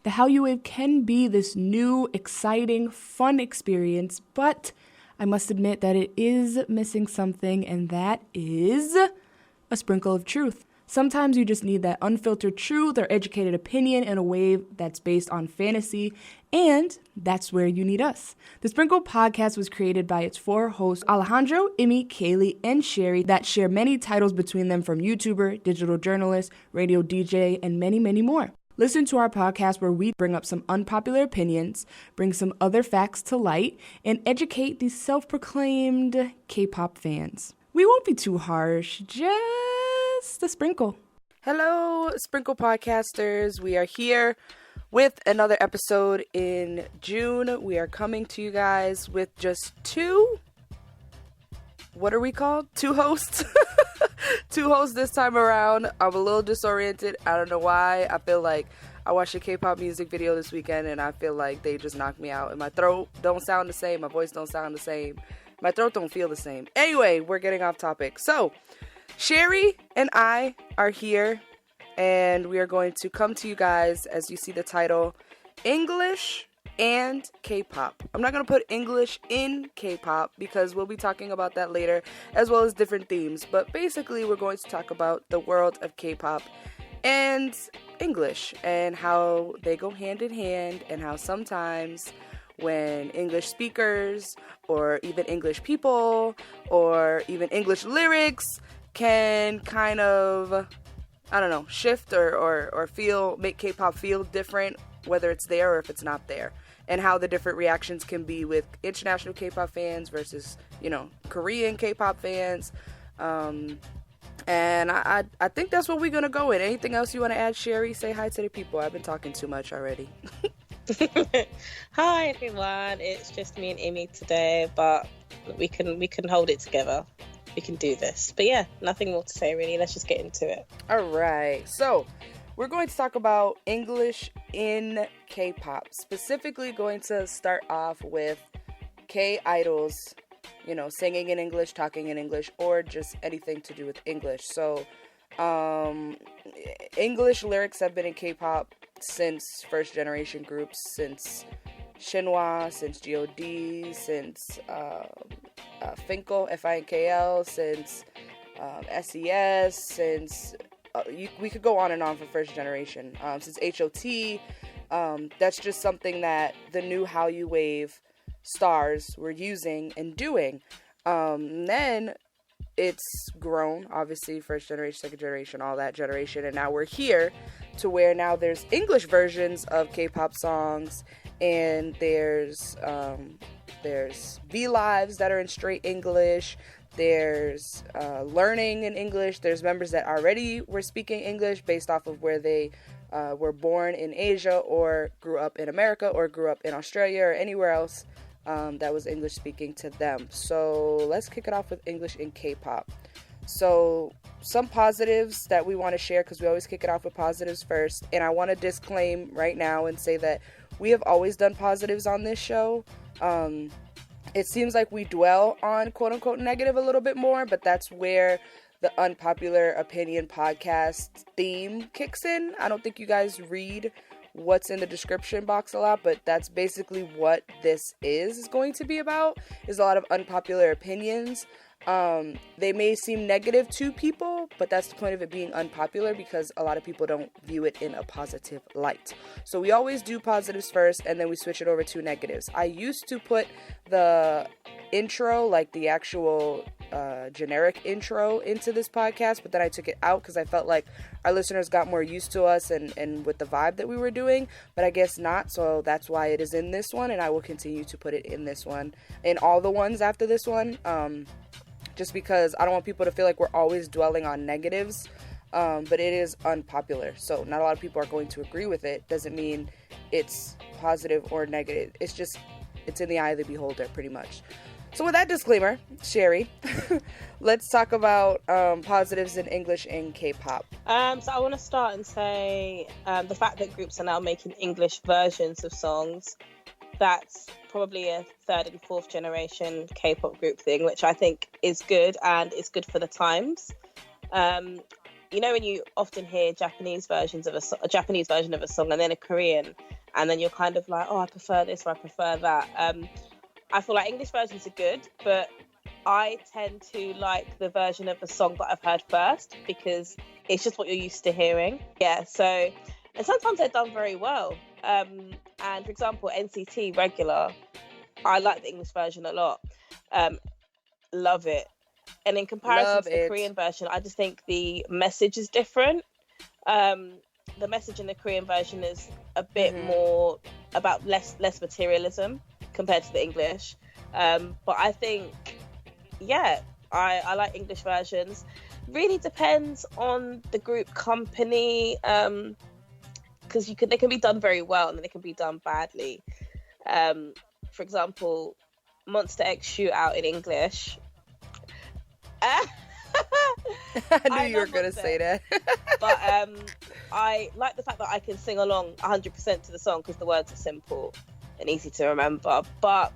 The Hallyu Wave can be this new, exciting, fun experience, but I must admit that it is missing something, and that is a sprinkle of truth. Sometimes you just need that unfiltered truth or educated opinion in a wave that's based on fantasy, and that's where you need us. The sprinKle podcast was created by its 4 hosts, Alejandro, Immy, Kaylee, and Shari, that share many titles between them from YouTuber, digital journalist, radio DJ, and many, many more. Listen to our podcast where we bring up some unpopular opinions, bring some other facts to light, and educate these self-proclaimed K-pop fans. We won't be too harsh, just a sprinkle. Hello, sprinKle podcasters. We are here with another episode in June. We are coming to you guys with just 2 hosts. 2 hosts this time around. I'm a little disoriented. I don't know why. I feel like I watched a K-pop music video this weekend and I feel like they just knocked me out. And my throat don't sound the same. My voice don't sound the same. My throat don't feel the same. Anyway, we're getting off topic. So, Shari and I are here, and we are going to come to you guys, as you see the title, English and K-pop. I'm not going to put English in K-pop because we'll be talking about that later, as well as different themes. But basically, we're going to talk about the world of K-pop and English and how they go hand in hand, and how sometimes when English speakers or even English people or even English lyrics can kind of, I don't know, shift or make K-pop feel different, whether it's there or if it's not there, and how the different reactions can be with international K-pop fans versus, Korean K-pop fans. And I think that's what we're going to go with. Anything else you want to add, Shari? Say hi to the people. I've been talking too much already. Hi everyone, it's just me and Immy today, but we can hold it together. We can do this. But yeah, nothing more to say really. Let's just get into it. All right. So, we're going to talk about English in K-pop. Specifically going to start off with K-idols, singing in English, talking in English, or just anything to do with English. So, English lyrics have been in K-pop since first generation groups, since Shinhwa, since G.O.D, since sprinKle, FINKL, since SES, since we could go on and on for first generation, since HOT. That's just something that the new Hallyu Wave stars were using and doing. Then it's grown, obviously, first generation, second generation, all that generation, and now we're here to where now there's English versions of K-pop songs, and there's V-Lives that are in straight English, there's learning in English, there's members that already were speaking English based off of where they were born in Asia or grew up in America or grew up in Australia or anywhere else that was English speaking to them. So let's kick it off with English in K-pop. So some positives that we want to share, because we always kick it off with positives first. And I want to disclaim right now and say that we have always done positives on this show. It seems like we dwell on quote unquote negative a little bit more, but that's where the unpopular opinion podcast theme kicks in. I don't think you guys read what's in the description box a lot, but that's basically what this is going to be about, is a lot of unpopular opinions. They may seem negative to people, but that's the point of it being unpopular, because a lot of people don't view it in a positive light. So we always do positives first, and then we switch it over to negatives. I used to put the intro, like the actual generic intro, into this podcast, but then I took it out because I felt like our listeners got more used to us and with the vibe that we were doing, but I guess not, so that's why it is in this one, and I will continue to put it in this one, in all the ones after this one, just because I don't want people to feel like we're always dwelling on negatives, but it is unpopular, so not a lot of people are going to agree with it. Doesn't mean it's positive or negative, it's just, it's in the eye of the beholder, pretty much. So with that disclaimer, Shari, let's talk about positives in English in K-pop. So I want to start and say the fact that groups are now making English versions of songs, that's probably a 3rd and 4th generation K-pop group thing, which I think is good, and it's good for the times. you know when you often hear Japanese versions of a Japanese version of a song and then a Korean, and then you're kind of like, oh, I prefer this or I prefer that. I feel like English versions are good, but I tend to like the version of the song that I've heard first because it's just what you're used to hearing. Yeah, so, and sometimes they're done very well. And for example, NCT Regular, I like the English version a lot. Love it. And in comparison to the Korean version, I just think the message is different. The message in the Korean version is a bit more about less materialism compared to the English. But I think, yeah, I like English versions. Really depends on the group company, because they can be done very well and then they can be done badly. For example, Monster X Shootout in English. I knew you were going to say that. But I like the fact that I can sing along 100% to the song because the words are simple and easy to remember. But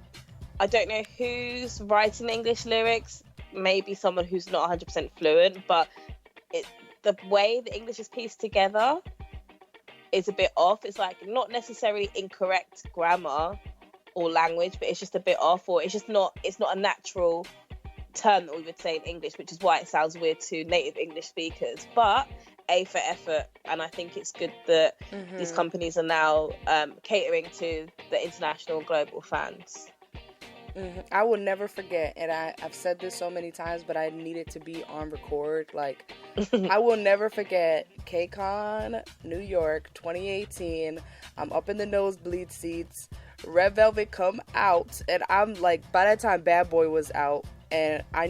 I don't know who's writing the English lyrics. Maybe someone who's not 100% fluent, but the way the English is pieced together is a bit off. It's like not necessarily incorrect grammar or language, but it's just a bit off, or it's not a natural term that we would say in English, which is why it sounds weird to native English speakers. But A for effort, and I think it's good that these companies are now catering to the international global fans. I will never forget, and I've said this so many times, but I need it to be on record. Like, I will never forget KCON New York 2018. I'm up in the nosebleed seats. Red Velvet come out, and I'm like, by that time Bad Boy was out, and I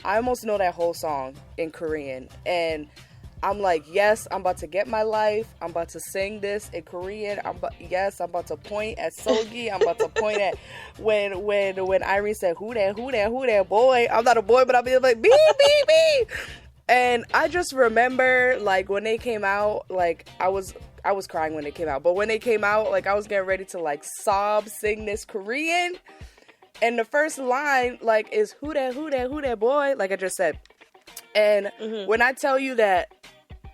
almost know that whole song in Korean, and I'm like, yes, I'm about to get my life. I'm about to sing this in Korean. I'm about to point at Seulgi. I'm about to point at when Irene said, who that boy? I'm not a boy, but I'll be like, me. And I just remember, like, when they came out, like, I was crying when they came out. But when they came out, like, I was getting ready to, like, sob, sing this Korean. And the first line, like, is who that boy? Like I just said. And when I tell you that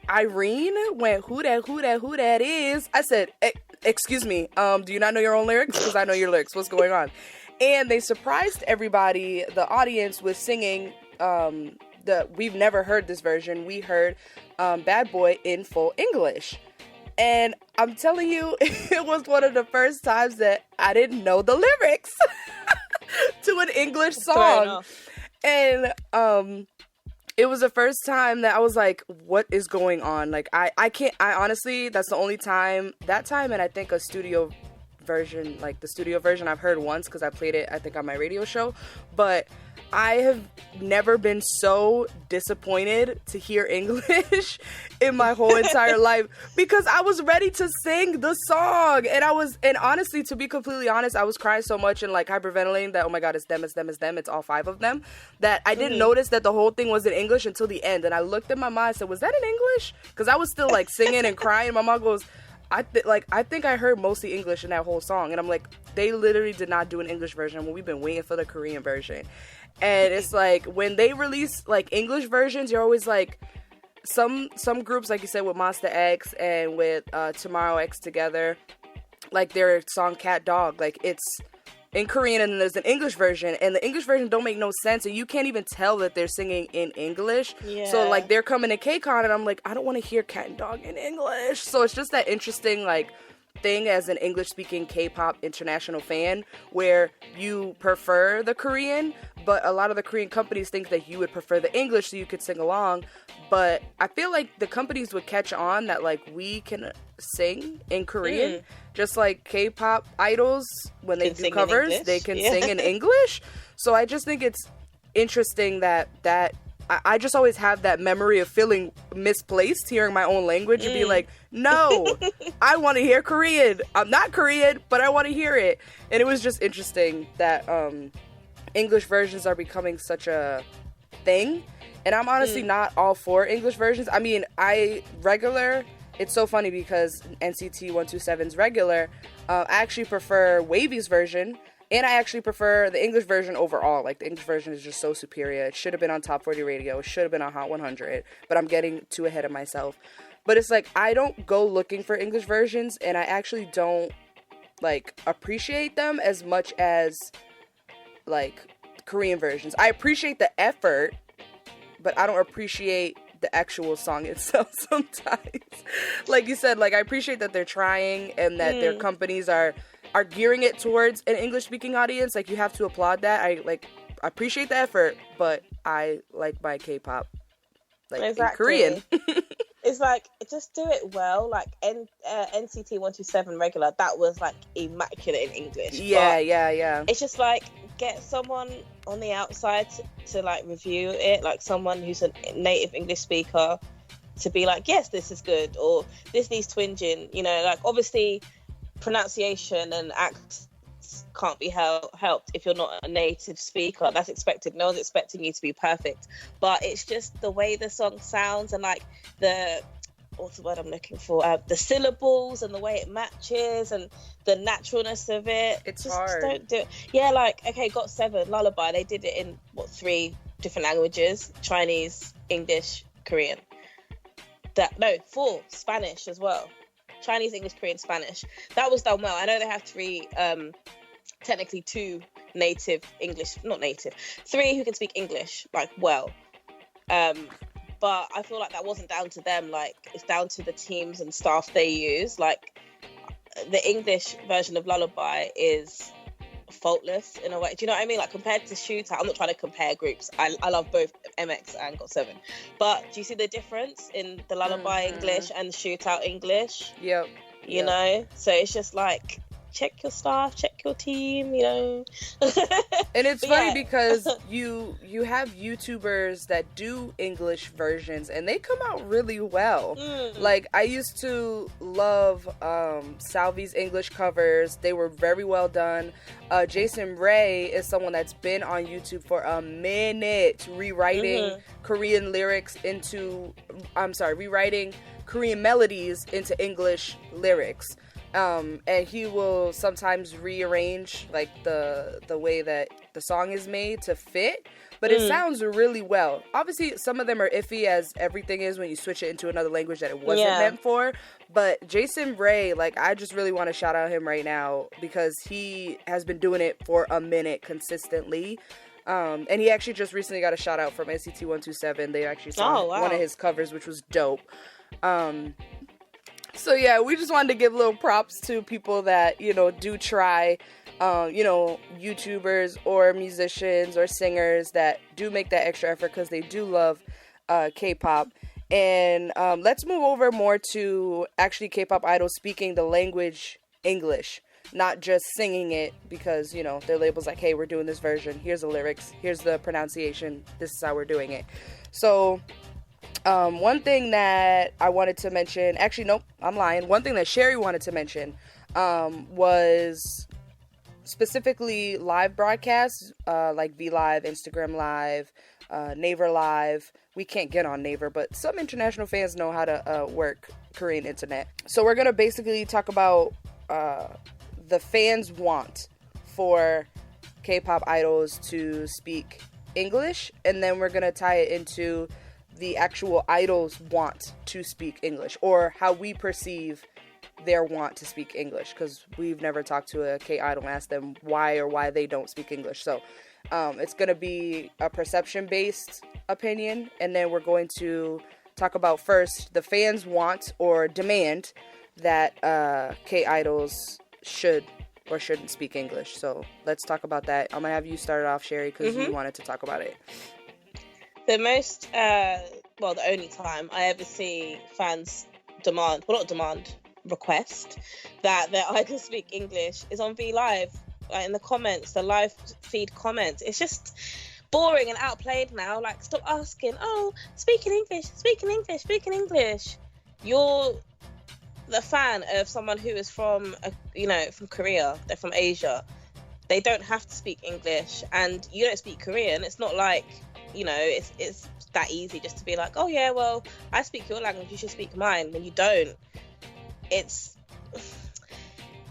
Irene went, who that is? I said, excuse me, do you not know your own lyrics? Because I know your lyrics. What's going on? And they surprised everybody, the audience, with singing we've never heard this version. We heard Bad Boy in full English. And I'm telling you, it was one of the first times that I didn't know the lyrics to an English song. And it was the first time that I was like, what is going on? Like, I honestly, that's the only time, and I think a studio version, like the studio version I've heard once because I played it, I think, on my radio show. But I have never been so disappointed to hear English in my whole entire life, because I was ready to sing the song, and honestly, to be completely honest, I was crying so much and like hyperventilating that, oh my god, it's them, it's all 5 of them, that I didn't notice that the whole thing was in English until the end. And I looked at my mom and said, was that in English? Because I was still like singing and crying. My mom goes, I think I heard mostly English in that whole song. And I'm like, they literally did not do an English version when we've been waiting for the Korean version. And it's like, when they release like English versions, you're always like, some groups, like you said, with Monster X and with Tomorrow X Together, like their song Cat Dog, like it's in Korean and then there's an English version, and the English version don't make no sense, and you can't even tell that they're singing in English. Yeah. So like they're coming to KCON and I'm like, I don't want to hear Cat and Dog in English. So it's just that interesting like thing as an English speaking K-pop international fan, where you prefer the Korean, but a lot of the Korean companies think that you would prefer the English so you could sing along. But I feel like the companies would catch on that like we can sing in Korean, just like K-pop idols, when they do covers, they can sing in English. So I just think it's interesting that I just always have that memory of feeling misplaced hearing my own language and be like, no, I want to hear Korean. I'm not Korean, but I want to hear it. And it was just interesting that English versions are becoming such a thing. And I'm honestly not all for English versions. I mean, it's so funny because NCT 127's regular, I actually prefer Wavy's version. And I actually prefer the English version overall. Like, the English version is just so superior. It should have been on Top 40 Radio. It should have been on Hot 100. But I'm getting too ahead of myself. But it's like, I don't go looking for English versions, and I actually don't, like, appreciate them as much as, like, Korean versions. I appreciate the effort, but I don't appreciate the actual song itself sometimes. Like you said, like, I appreciate that they're trying and that their companies are gearing it towards an English speaking audience. Like, you have to applaud that. I appreciate the effort, but I like my K-pop like in Korean. It's like, just do it well. Like, NCT 127 regular, that was like immaculate in English. Yeah. It's just like, get someone on the outside to like review it, like someone who's a native English speaker, to be like, yes, this is good, or this needs twinging. You know, like, obviously pronunciation and accents can't be helped if you're not a native speaker. That's expected. No one's expecting you to be perfect, but it's just the way the song sounds, and like what's the word I'm looking for? The syllables and the way it matches and the naturalness of it. It's just hard. Don't do it. Yeah, like, okay, GOT7, Lullaby, they did it in 3 different languages: Chinese, English, Korean. 4, Spanish as well. Chinese, English, Korean, Spanish. That was done well. I know they have 3, technically 2 native English, not native, 3 who can speak English, like, well. But I feel like that wasn't down to them. Like, it's down to the teams and staff they use. Like, the English version of Lullaby is faultless in a way. Do you know what I mean? Like, compared to Shootout, I'm not trying to compare groups. I love both MX and GOT7. But do you see the difference in the Lullaby English and the Shootout English? Yep. You know? So it's just like, check your staff, check your team, you know. And it's funny because you have YouTubers that do English versions and they come out really well. Like, I used to love Salvi's English covers. They were very well done. Jason Ray is someone that's been on YouTube for a minute rewriting Korean lyrics rewriting Korean melodies into English lyrics. And he will sometimes rearrange, like, the way that the song is made to fit, but it sounds really well. Obviously, some of them are iffy, as everything is when you switch it into another language that it wasn't meant for, but Jason Ray, like, I just really want to shout out him right now, because he has been doing it for a minute consistently. And he actually just recently got a shout out from NCT 127. They actually saw one of his covers, which was dope. So yeah, we just wanted to give little props to people that, you know, do try, you know, YouTubers or musicians or singers that do make that extra effort, because they do love K-pop. And let's move over more to actually K-pop idols speaking the language English, not just singing it because, you know, their label's like, hey, we're doing this version. Here's the lyrics. Here's the pronunciation. This is how we're doing it. So one thing that I wanted to mention, actually, nope, I'm lying. One thing that Shari wanted to mention was specifically live broadcasts, like V Live, Instagram Live, Naver Live. We can't get on Naver, but some international fans know how to work Korean internet. So we're going to basically talk about the fans' want for K-pop idols to speak English, and then we're going to tie it into the actual idols want to speak English, or how we perceive their want to speak English, because we've never talked to a K-idol and asked them why they don't speak English. So it's going to be a perception-based opinion, and then we're going to talk about first the fans want or demand that K-idols should or shouldn't speak English. So let's talk about that. I'm going to have you start it off, Shari, because you wanted to talk about it. The most, the only time I ever see fans request that their idols speak English is on V Live, like in the comments, the live feed comments. It's just boring and outplayed now. Like, stop asking, speak in English. You're the fan of someone who is from Korea, they're from Asia. They don't have to speak English, and you don't speak Korean. It's not like, you know, it's that easy just to be like, oh yeah, well, I speak your language, you should speak mine, when you don't. It's,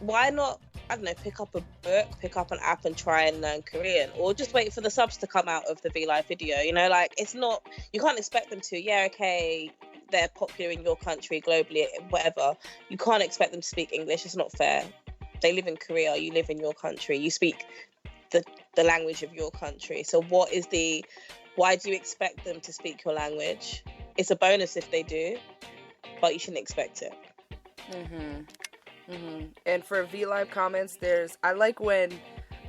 why not I don't know, pick up a book, pick up an app and try and learn Korean, or just wait for the subs to come out of the V Live video. You know, like, it's not, you can't expect them to. Yeah, okay, they're popular in your country, globally, whatever. You can't expect them to speak English. It's not fair. They live in Korea, you live in your country, you speak the language of your country. So why do you expect them to speak your language? It's a bonus if they do, but you shouldn't expect it. And for V Live comments, I like when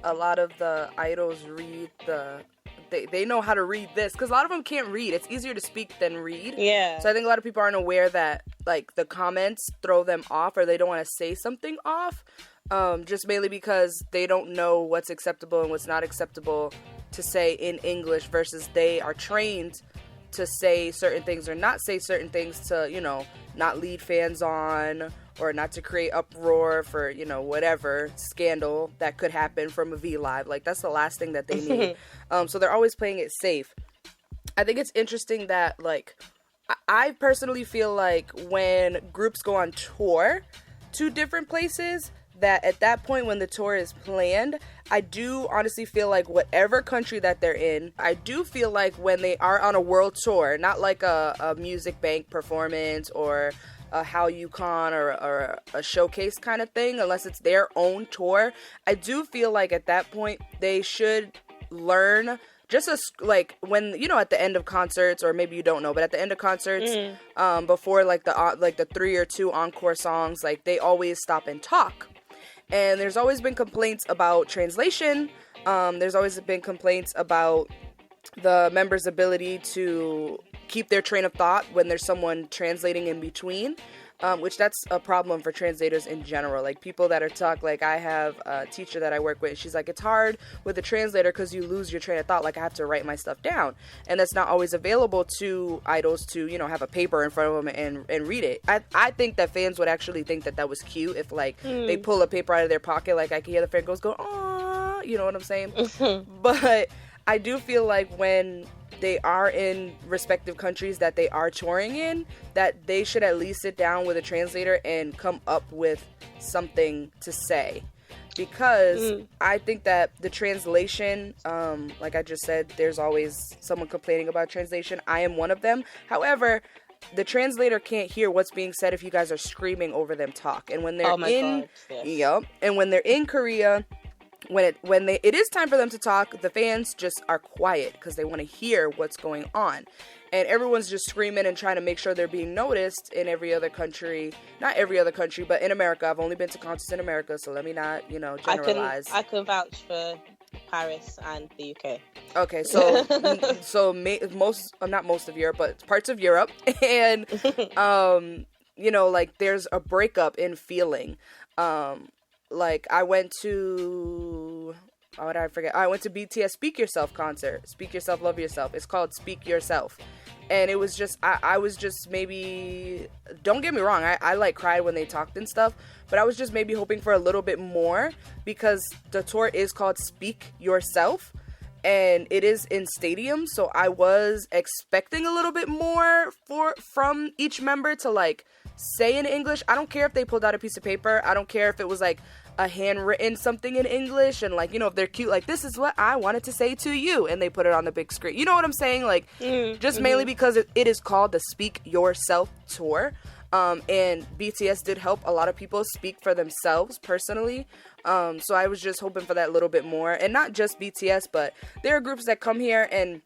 a lot of the idols read they know how to read this, because a lot of them can't read. It's easier to speak than read. Yeah. So I think a lot of people aren't aware that, like, the comments throw them off, or they don't want to say something off, just mainly because they don't know what's acceptable and what's not acceptable to say in English, versus they are trained to say certain things or not say certain things to, you know, not lead fans on, or not to create uproar for, you know, whatever scandal that could happen from a V Live. Like, that's the last thing that they need. So they're always playing it safe. I think it's interesting that, like, I personally feel like when groups go on tour to different places, that at that point when the tour is planned, I do honestly feel like whatever country that they're in, I do feel like when they are on a world tour, not like a music bank performance or a Hallyu or a showcase kind of thing, unless it's their own tour, I do feel like at that point they should learn just like when, you know, at the end of concerts, or maybe you don't know, but at the end of concerts, before like the 3 or 2 encore songs, like they always stop and talk. And there's always been complaints about translation. There's always been complaints about the members' ability to keep their train of thought when there's someone translating in between, which that's a problem for translators in general. Like, people that are like, I have a teacher that I work with, and she's like, it's hard with a translator because you lose your train of thought. Like, I have to write my stuff down, and that's not always available to idols to, you know, have a paper in front of them and read it. I think that fans would actually think that was cute if, like, they pull a paper out of their pocket. Like, I can hear the fan go, "Aw," you know what I'm saying? But I do feel like when they are in respective countries that they are touring in, that they should at least sit down with a translator and come up with something to say. Because I think that the translation, like I just said, there's always someone complaining about translation. I am one of them. However, the translator can't hear what's being said if you guys are screaming over them talk. And when they're and when they're in Korea, when it is time for them to talk, the fans just are quiet because they want to hear what's going on. And everyone's just screaming and trying to make sure they're being noticed in every other country. Not every other country, but in America. I've only been to concerts in America, so let me not, you know, generalize. I can vouch for Paris and the UK. Okay, so not most of Europe, but parts of Europe. And, you know, like, there's a breakup in feeling. Like, I went to... Oh, what did I forget? I went to BTS Speak Yourself concert. Speak Yourself, Love Yourself. It's called Speak Yourself. And it was just... I was just maybe... Don't get me wrong. I like, cried when they talked and stuff. But I was just maybe hoping for a little bit more. Because the tour is called Speak Yourself. And it is in stadiums. So I was expecting a little bit more from each member to, like, say in English. I don't care if they pulled out a piece of paper. I don't care if it was, like, a handwritten something in English, and, like, you know, if they're cute, like, this is what I wanted to say to you, and they put it on the big screen. You know what I'm saying? Like, just mainly because it is called the Speak Yourself tour. And BTS did help a lot of people speak for themselves personally. So I was just hoping for that little bit more. And not just BTS, but there are groups that come here and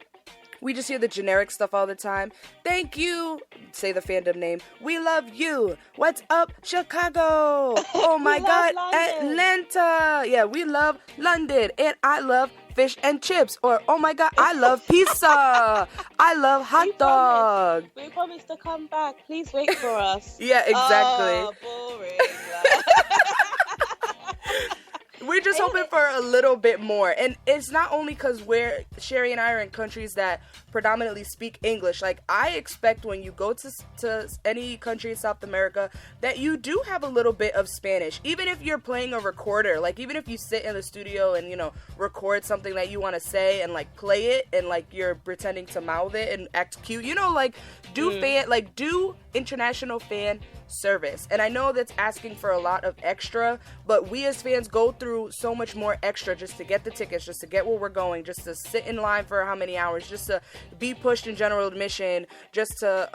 we just hear the generic stuff all the time. Thank you. Say the fandom name. We love you. What's up, Chicago? Oh my God, Atlanta. Yeah, we love London. And I love fish and chips. Or, oh my God, I love pizza. I love hot dog. We promised to come back. Please wait for us. Yeah, exactly. Oh, boring. We're just hoping for a little bit more. And it's not only because Shari and I are in countries that predominantly speak English. Like, I expect when you go to any country in South America that you do have a little bit of Spanish. Even if you're playing a recorder, like, even if you sit in the studio and, you know, record something that you want to say and, like, play it and, like, you're pretending to mouth it and act cute, you know, like, do international fan service. And I know that's asking for a lot of extra, but we as fans go through so much more extra just to get the tickets, just to get where we're going, just to sit in line for how many hours, just to be pushed in general admission, just to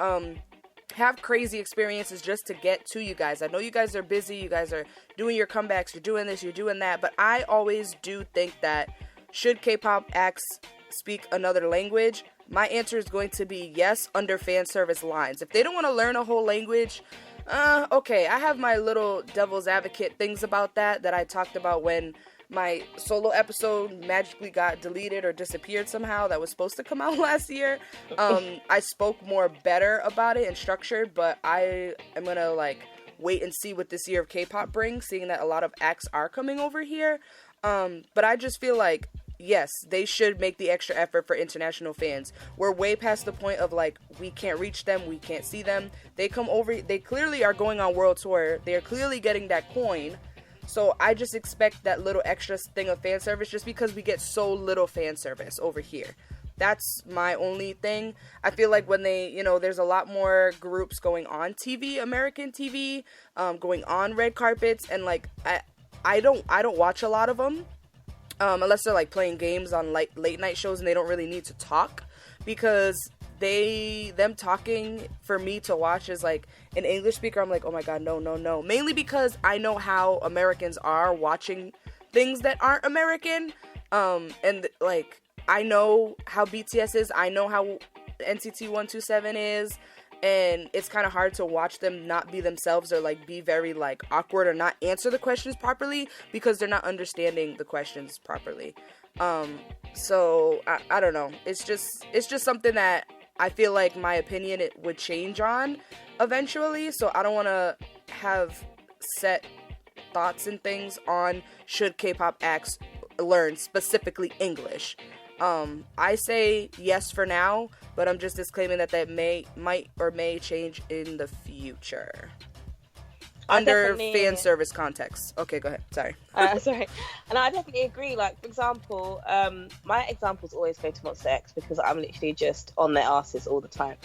have crazy experiences just to get to you guys. I know you guys are busy, you guys are doing your comebacks, you're doing this, you're doing that, but I always do think that should K-pop acts speak another language, my answer is going to be yes, under fan service lines. If they don't want to learn a whole language, okay, I have my little devil's advocate things about that I talked about when my solo episode magically got deleted or disappeared somehow that was supposed to come out last year. I spoke more better about it and structured, but I am gonna wait and see what this year of K-pop brings, seeing that a lot of acts are coming over here. But I just feel like, yes, they should make the extra effort for international fans. We're way past the point of we can't reach them, we can't see them. They come over, they clearly are going on world tour, they're clearly getting that coin. So I just expect that little extra thing of fan service just because we get so little fan service over here. That's my only thing. I feel like when they, there's a lot more groups going on TV, American TV, going on red carpets, and I don't watch a lot of them. Unless they're playing games on late night shows and they don't really need to talk, because them talking for me to watch is an English speaker. I'm like, oh my god, no. Mainly because I know how Americans are watching things that aren't American. And I know how BTS is. I know how NCT 127 is. And it's kind of hard to watch them not be themselves or be very awkward or not answer the questions properly because they're not understanding the questions properly. So I don't know. It's just something that I feel like my opinion it would change on eventually. So I don't want to have set thoughts and things on should K-pop acts learn specifically English. I say yes for now, but I'm just disclaiming that might change in the future. Under fan service context. Okay, go ahead. Sorry. Sorry. And I definitely agree. For example, my examples always go to Monster X because I'm literally just on their asses all the time.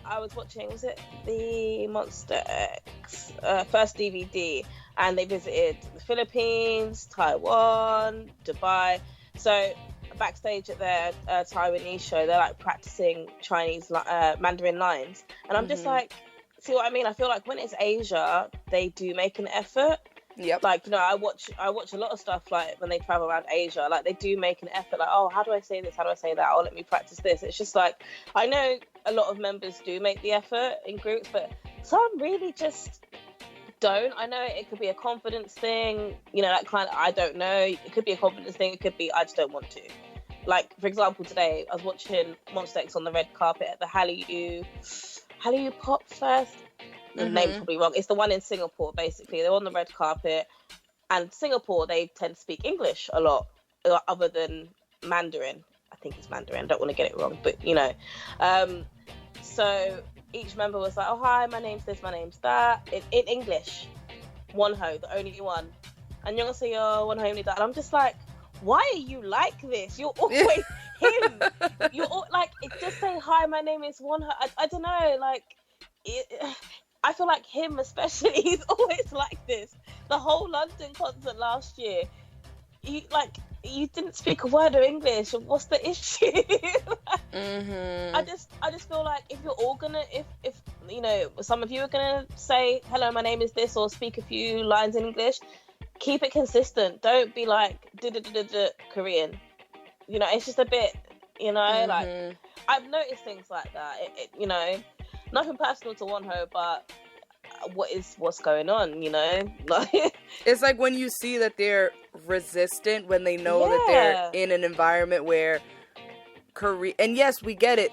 I was watching, was it the Monster X first DVD? And they visited the Philippines, Taiwan, Dubai. So backstage at their Taiwanese show, they're practicing Chinese Mandarin lines. And I'm just see what I mean? I feel like when it's Asia, they do make an effort. Yep. I watch a lot of stuff when they travel around Asia, they do make an effort. Oh, how do I say this? How do I say that? Oh, let me practice this. It's just I know a lot of members do make the effort in groups, but some really just don't. I know it could be a confidence thing, I don't know. It could be a confidence thing. It could be I just don't want to. For example, today I was watching Monster X on the red carpet at the Hallyu Pop Fest. The name's probably wrong. It's the one in Singapore, basically. They're on the red carpet, and Singapore, they tend to speak English a lot, other than Mandarin. I think it's Mandarin. I don't want to get it wrong, but so each member was like, oh, hi, my name's this, my name's that, in English. Wonho, the only one. 안녕하세요, 원호 입니다. And I'm just like, why are you like this? You're always him. You're all, just say, hi, my name is Wonho. I don't know, I feel like him especially, he's always like this. The whole London concert last year, you didn't speak a word of English. What's the issue? I just feel like if you're all gonna, if some of you are gonna say hello, my name is this, or speak a few lines in English, keep it consistent. Don't be Korean. It's just a bit, I've noticed things like that. Nothing personal to Wonho, but what's going on, It's when you see that they're resistant when they know that they're in an environment where and yes, we get it,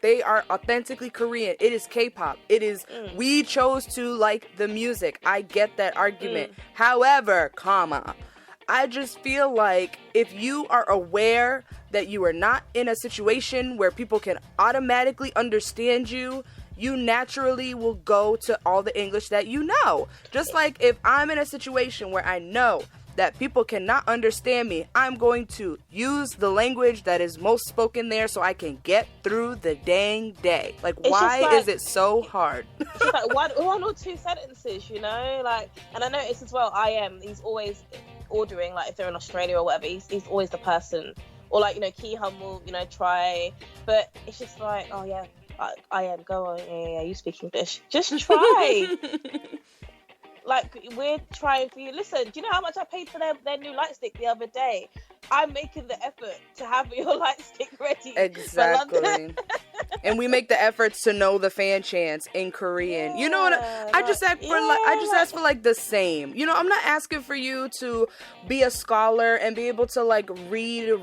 they are authentically Korean. It is K-pop. It is we chose to like the music. I get that argument. However, I just feel like if you are aware that you are not in a situation where people can automatically understand you, you naturally will go to all the English that you know. Just like if I'm in a situation where I know that people cannot understand me, I'm going to use the language that is most spoken there so I can get through the dang day. Like, why is it so hard? It's just like one or two sentences, you know? Like, and I noticed as well, he's always ordering, like, if they're in Australia or whatever, he's always the person. Or, like, you know, key humble, you know, try. But it's just like, oh, yeah, I am, go on, yeah, you speak English. Just try. Like, we're trying for you. Listen, do you know how much I paid for their new light stick the other day? I'm making the effort to have your light stick ready. Exactly. And we make the efforts to know the fan chants in Korean. Yeah, you know what? I just ask for like the same. You know, I'm not asking for you to be a scholar and be able to like read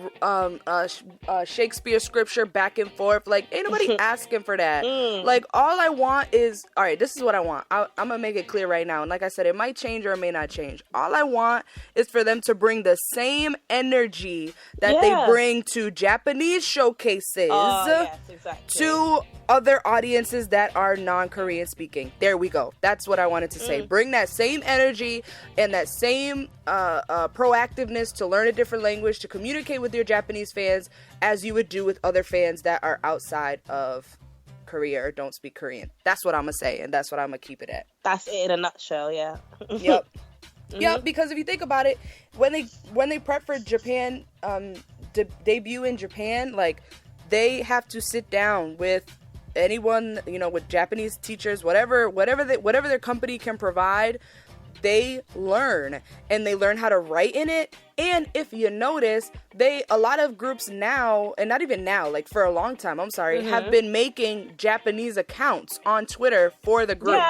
Shakespeare scripture back and forth. Like, ain't nobody asking for that. Like, all I want is, all right, this is what I want. I'm gonna make it clear right now. And like I said, it might change or it may not change. All I want is for them to bring the same energy that they bring to Japanese showcases to other audiences that are non-Korean speaking. There we go. That's what I wanted to say. Bring that same energy and that same proactiveness to learn a different language, to communicate with your Japanese fans as you would do with other fans that are outside of Korea or don't speak Korean. That's what I'm gonna say, and that's what I'm gonna keep it at. That's it in a nutshell. Yep. Yeah, because if you think about it, when they prep for Japan, debut in Japan, like, they have to sit down with anyone, you know, with Japanese teachers, whatever their company can provide. They learn, and they learn how to write in it. And if you notice, a lot of groups now, and not even now, like for a long time, have been making Japanese accounts on Twitter for the group.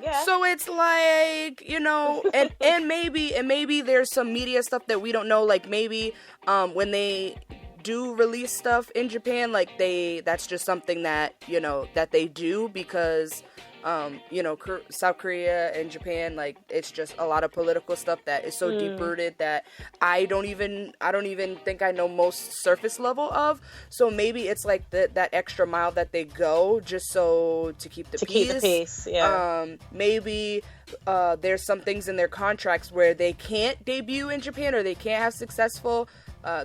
Yeah. So it's like, you know, and maybe there's some media stuff that we don't know. Like, maybe when they do release stuff in Japan, like, that's just something that, you know, that they do because you know, South Korea and Japan, like, it's just a lot of political stuff that is so deep rooted that I don't even think I know most surface level of. So maybe it's like that extra mile that they go just so to keep the peace. Yeah. Maybe there's some things in their contracts where they can't debut in Japan or they can't have successful.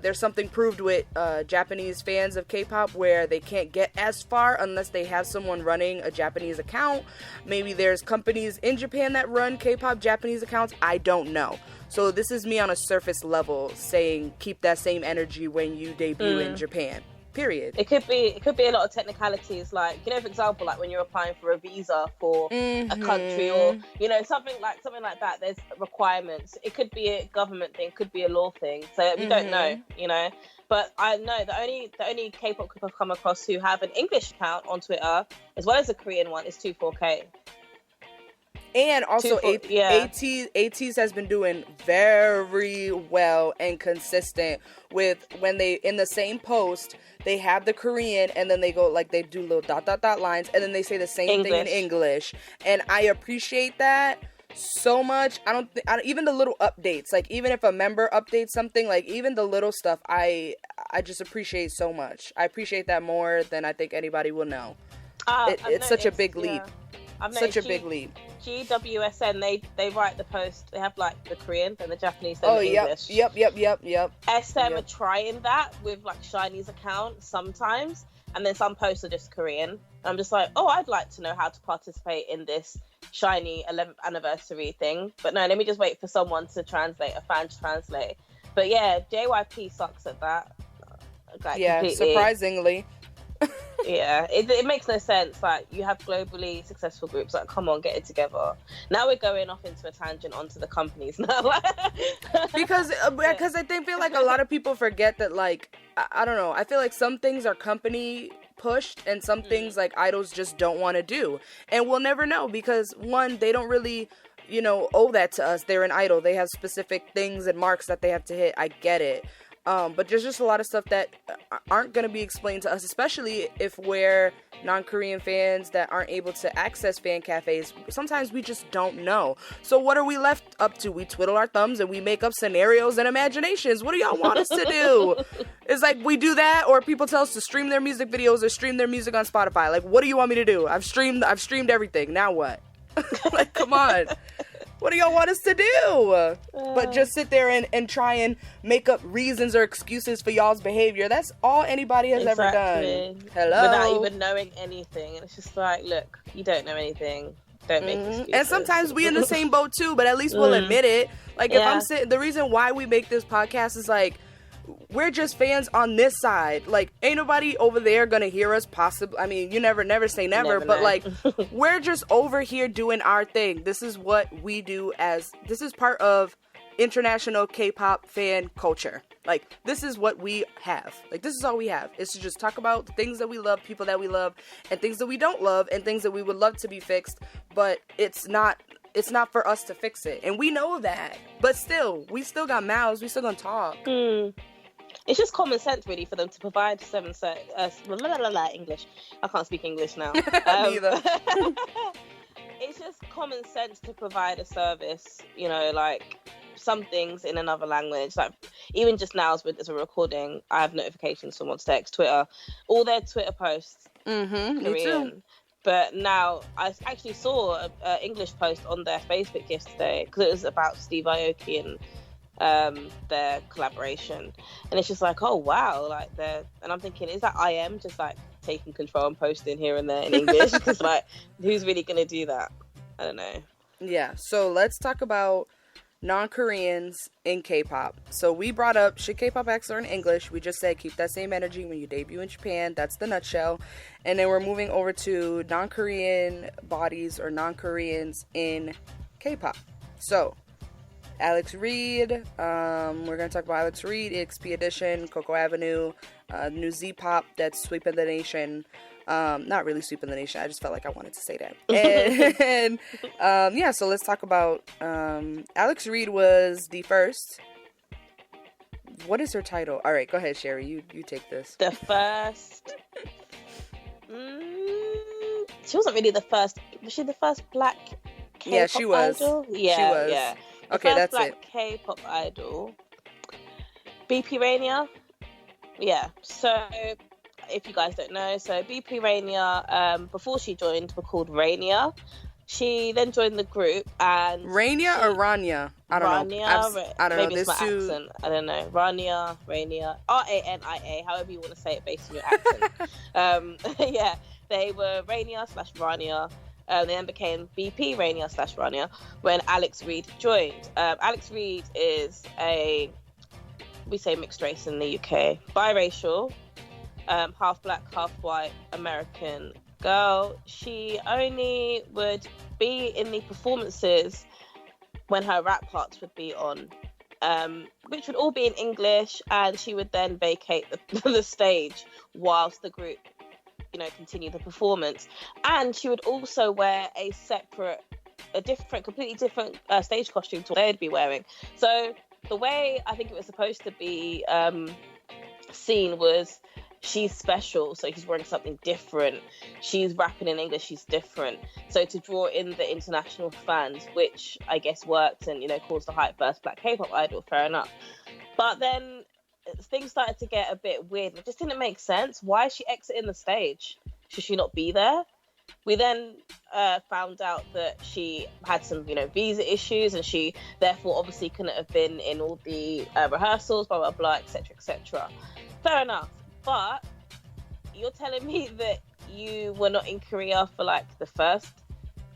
There's something proved with Japanese fans of K-pop where they can't get as far unless they have someone running a Japanese account. Maybe there's companies in Japan that run K-pop Japanese accounts. I don't know. So this is me on a surface level saying keep that same energy when you debut in Japan. Period. It could be a lot of technicalities, like, you know, for example, like when you're applying for a visa for a country, or, you know, something like that. There's requirements. It could be a government thing, could be a law thing. So we don't know, you know. But I know the only K-pop group I've come across who have an English account on Twitter as well as a Korean one is 24K. And also, ATEEZ has been doing very well and consistent with when they, in the same post, they have the Korean and then they go, like, they do little ... lines and then they say the same thing in English. And I appreciate that so much. Even the little updates, like, even if a member updates something, like, even the little stuff, I just appreciate so much. I appreciate that more than I think anybody will know. It's such a big leap. Such a big leap. GWSN, they write the post. They have, like, the Korean, then the Japanese, then the English. Yep. SM are trying that with, like, Shiny's account sometimes, and then some posts are just Korean. I'm just like, oh, I'd like to know how to participate in this Shiny 11th anniversary thing. But no, let me just wait for someone to translate, a fan to translate. But yeah, JYP sucks at that. Like, completely. Surprisingly. Yeah, it makes no sense. Like, you have globally successful groups, like, come on, get it together. Now we're going off into a tangent onto the companies now. because I feel like a lot of people forget that, like, I don't know, I feel like some things are company pushed and some things, like, idols just don't want to do, and we'll never know because, one, they don't really, you know, owe that to us. They're an idol, they have specific things and marks that they have to hit. I get it. But there's just a lot of stuff that aren't going to be explained to us, especially if we're non-Korean fans that aren't able to access fan cafes. Sometimes we just don't know. So what are we left up to? We twiddle our thumbs and we make up scenarios and imaginations. What do y'all want us to do? It's like we do that, or people tell us to stream their music videos or stream their music on Spotify. Like, what do you want me to do? I've streamed everything. Now what? Like, come on. What do y'all want us to do? But just sit there and try and make up reasons or excuses for y'all's behavior. That's all anybody has ever done. Hello? Without even knowing anything. And it's just like, look, you don't know anything. Don't make excuses. And sometimes we in the same boat too, but at least we'll admit it. Like, if I'm sitting, the reason why we make this podcast is like, we're just fans on this side. Like, ain't nobody over there gonna hear us possibly. I mean, you never say never, but like, we're just over here doing our thing. This is what we do this is part of international K-pop fan culture. Like, this is what we have. Like, this is all we have. Is to just talk about the things that we love, people that we love, and things that we don't love, and things that we would love to be fixed, but it's not for us to fix it. And we know that. But still, we still got mouths. We still gonna talk. It's just common sense, really, for them to provide English. I can't speak English now. Neither. It's just common sense to provide a service, you know, like some things in another language. Like, even just now as we're recording, I have notifications from WhatsApp, Twitter, all their Twitter posts, Korean. Me too. But now I actually saw an English post on their Facebook yesterday because it was about Steve Aoki and their collaboration, and it's just like, oh wow, like and I'm thinking, is that IM just like taking control and posting here and there in English? Because like, who's really gonna do that? I don't know. Yeah, so let's talk about non-Koreans in K-pop. So we brought up, should K-pop acts learn English? We just said keep that same energy when you debut in Japan. That's the nutshell. And then we're moving over to non-Korean bodies or non-Koreans in K-pop. So Alex Reed, we're going to talk about Alex Reed, EXP Edition, Coco Avenue, new Z-Pop that's sweeping the nation. Not really sweeping the nation, I just felt like I wanted to say that. And yeah, so let's talk about Alex Reed was the first. What is her title? All right, go ahead, Shari, you take this. The first. She wasn't really the first. Was she the first black K-pop Yeah, she was. idol? Yeah, she was. Yeah. The okay, first that's black it. K-pop idol. BP Rania. Yeah. So, if you guys don't know, so BP Rania, before she joined, were called Rania. She then joined the group and Rania or Rania? I don't know. I don't maybe know. it's my accent. I don't know. Rania, Rania, however you want to say it based on your accent. Yeah, they were Rania/Rania. They then became BP Rania/Rania when Alex Reed joined. Alex Reed is we say mixed race in the UK, biracial, half black, half white, American girl. She only would be in the performances when her rap parts would be on, which would all be in English, and she would then vacate the stage whilst the group, you know, continue the performance. And she would also wear a completely different stage costume to what they'd be wearing. So the way I think it was supposed to be seen was, she's special, so she's wearing something different. She's rapping in English, she's different. So to draw in the international fans, which I guess worked and, you know, caused the hype, first black K-pop idol, fair enough. But then things started to get a bit weird. It just didn't make sense. Why is she exiting the stage? Should she not be there? We then found out that she had some, you know, visa issues, and she therefore obviously couldn't have been in all the rehearsals, blah, blah, blah, etc., etc. Fair enough. But you're telling me that you were not in Korea for like the first,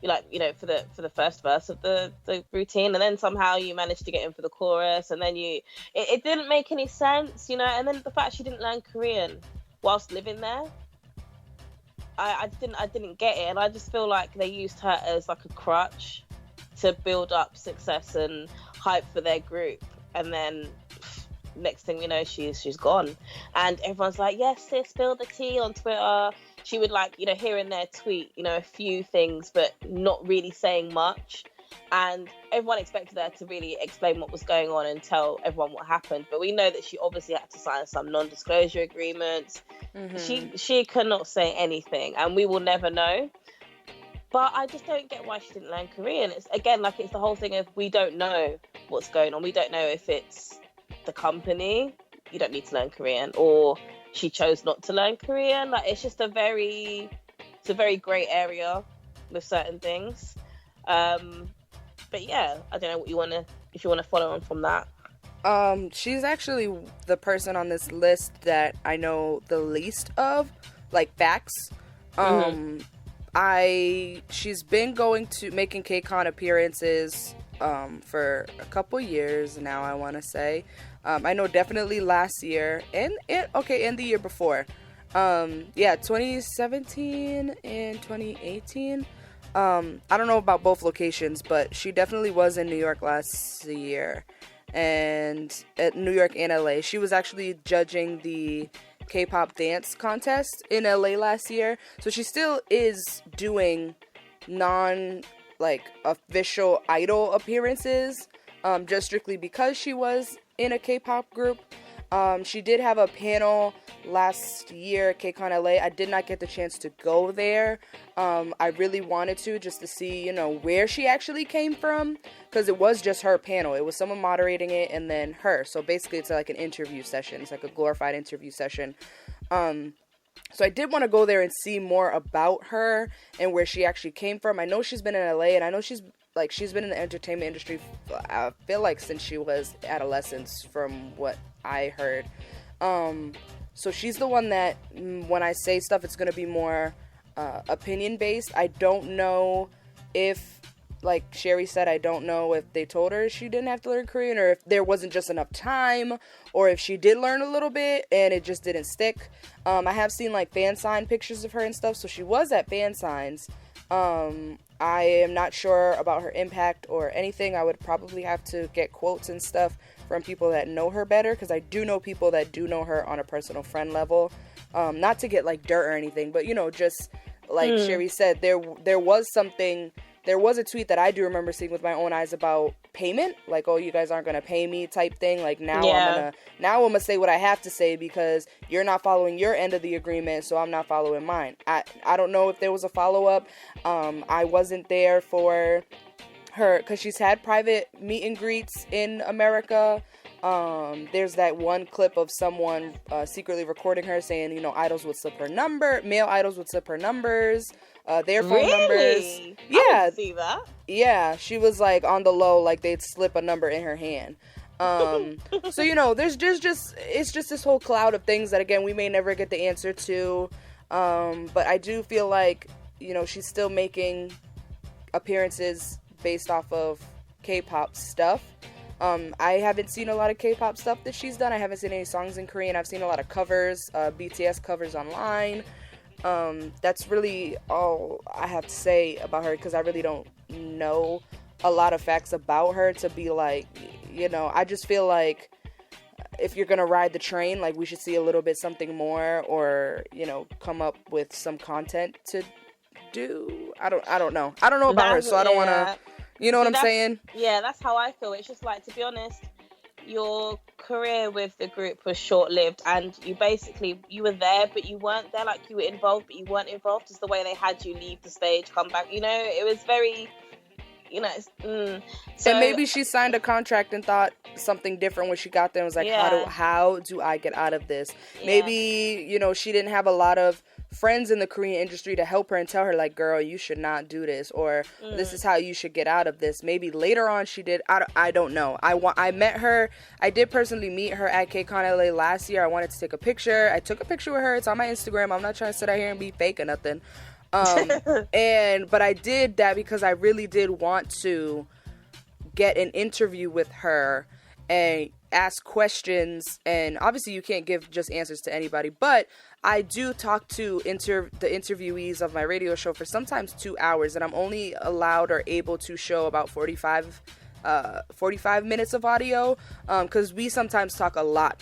like, you know, for the first verse of the routine, and then somehow you managed to get in for the chorus, and then it didn't make any sense, you know. And then the fact she didn't learn Korean whilst living there, I didn't get it, and I just feel like they used her as like a crutch to build up success and hype for their group, and then next thing you know, she's gone, and everyone's like, yes sis, spill the tea on Twitter. She would, like, you know, here and there tweet, you know, a few things, but not really saying much, and everyone expected her to really explain what was going on and tell everyone what happened. But we know that she obviously had to sign some non-disclosure agreements. She cannot say anything, and we will never know. But I just don't get why she didn't learn Korean. It's again, like, it's the whole thing of, we don't know what's going on. We don't know if it's the company, you don't need to learn Korean, or she chose not to learn Korean. Like, it's just a very grey area with certain things. But yeah, I don't know what you want to, if you want to follow on from that. She's actually the person on this list that I know the least of, like facts. She's been going to making KCON appearances for a couple years now, I want to say. I know definitely last year and the year before. 2017 and 2018. I don't know about both locations, but she definitely was in New York last year, and at New York and LA. She was actually judging the K-pop dance contest in LA last year, so she still is doing official idol appearances, just strictly because she was in a K-pop group. She did have a panel last year at KCON LA. I did not get the chance to go there. I really wanted to, just to see, where she actually came from, because it was just her panel. It was someone moderating it and then her. So basically it's like an interview session. It's like a glorified interview session. So I did want to go there and see more about her and where she actually came from. I know she's been in LA, and I know she's been in the entertainment industry, I feel like, since she was adolescence, from what I heard. So she's the one that, when I say stuff, it's going to be more opinion based. I don't know if, like Shari said, I don't know if they told her she didn't have to learn Korean, or if there wasn't just enough time, or if she did learn a little bit and it just didn't stick. I have seen like fan sign pictures of her and stuff, so she was at fan signs. I am not sure about her impact or anything. I would probably have to get quotes and stuff from people that know her better, because I do know people that do know her on a personal friend level. Not to get like dirt or anything, but just like Shari said, there was a tweet that I do remember seeing with my own eyes about payment, like, oh, you guys aren't gonna pay me type thing. Like, now I'm gonna say what I have to say because you're not following your end of the agreement, so I'm not following mine. I don't know if there was a follow-up. I wasn't there for her because she's had private meet and greets in America. There's that one clip of someone secretly recording her saying, idols would slip her number, male idols would slip her numbers, their phone numbers. Yeah, I didn't see that. Yeah, she was like on the low, like they'd slip a number in her hand. So there's just it's just this whole cloud of things that, again, we may never get the answer to. But I do feel like she's still making appearances based off of K-pop stuff. I haven't seen a lot of K-pop stuff that she's done. I haven't seen any songs in Korean. I've seen a lot of covers, BTS covers online. That's really all I have to say about her, because I really don't know a lot of facts about her to be like, I just feel like if you're gonna ride the train, like, we should see a little bit something more, or come up with some content to do. I don't know about her, so I don't want to, what I'm saying? Yeah, that's how I feel. It's just like, to be honest, your career with the group was short-lived, and you were there, but you weren't there. Like, you were involved, but you weren't involved. It's the way they had you leave the stage, come back. It was very, So, and maybe she signed a contract and thought something different when she got there. And was like, how do I get out of this? Yeah. Maybe, she didn't have a lot of friends in the Korean industry to help her and tell her, like, girl, you should not do this, or this is how you should get out of this. Maybe later on she did. I don't know. I met her. I did personally meet her at KCON LA last year. I wanted to take a picture. I took a picture with her. It's on my Instagram. I'm not trying to sit out here and be fake or nothing. But I did that because I really did want to get an interview with her and ask questions. And obviously you can't give just answers to anybody, but I do talk to the interviewees of my radio show for sometimes 2 hours, and I'm only allowed or able to show about 45 minutes of audio, because we sometimes talk a lot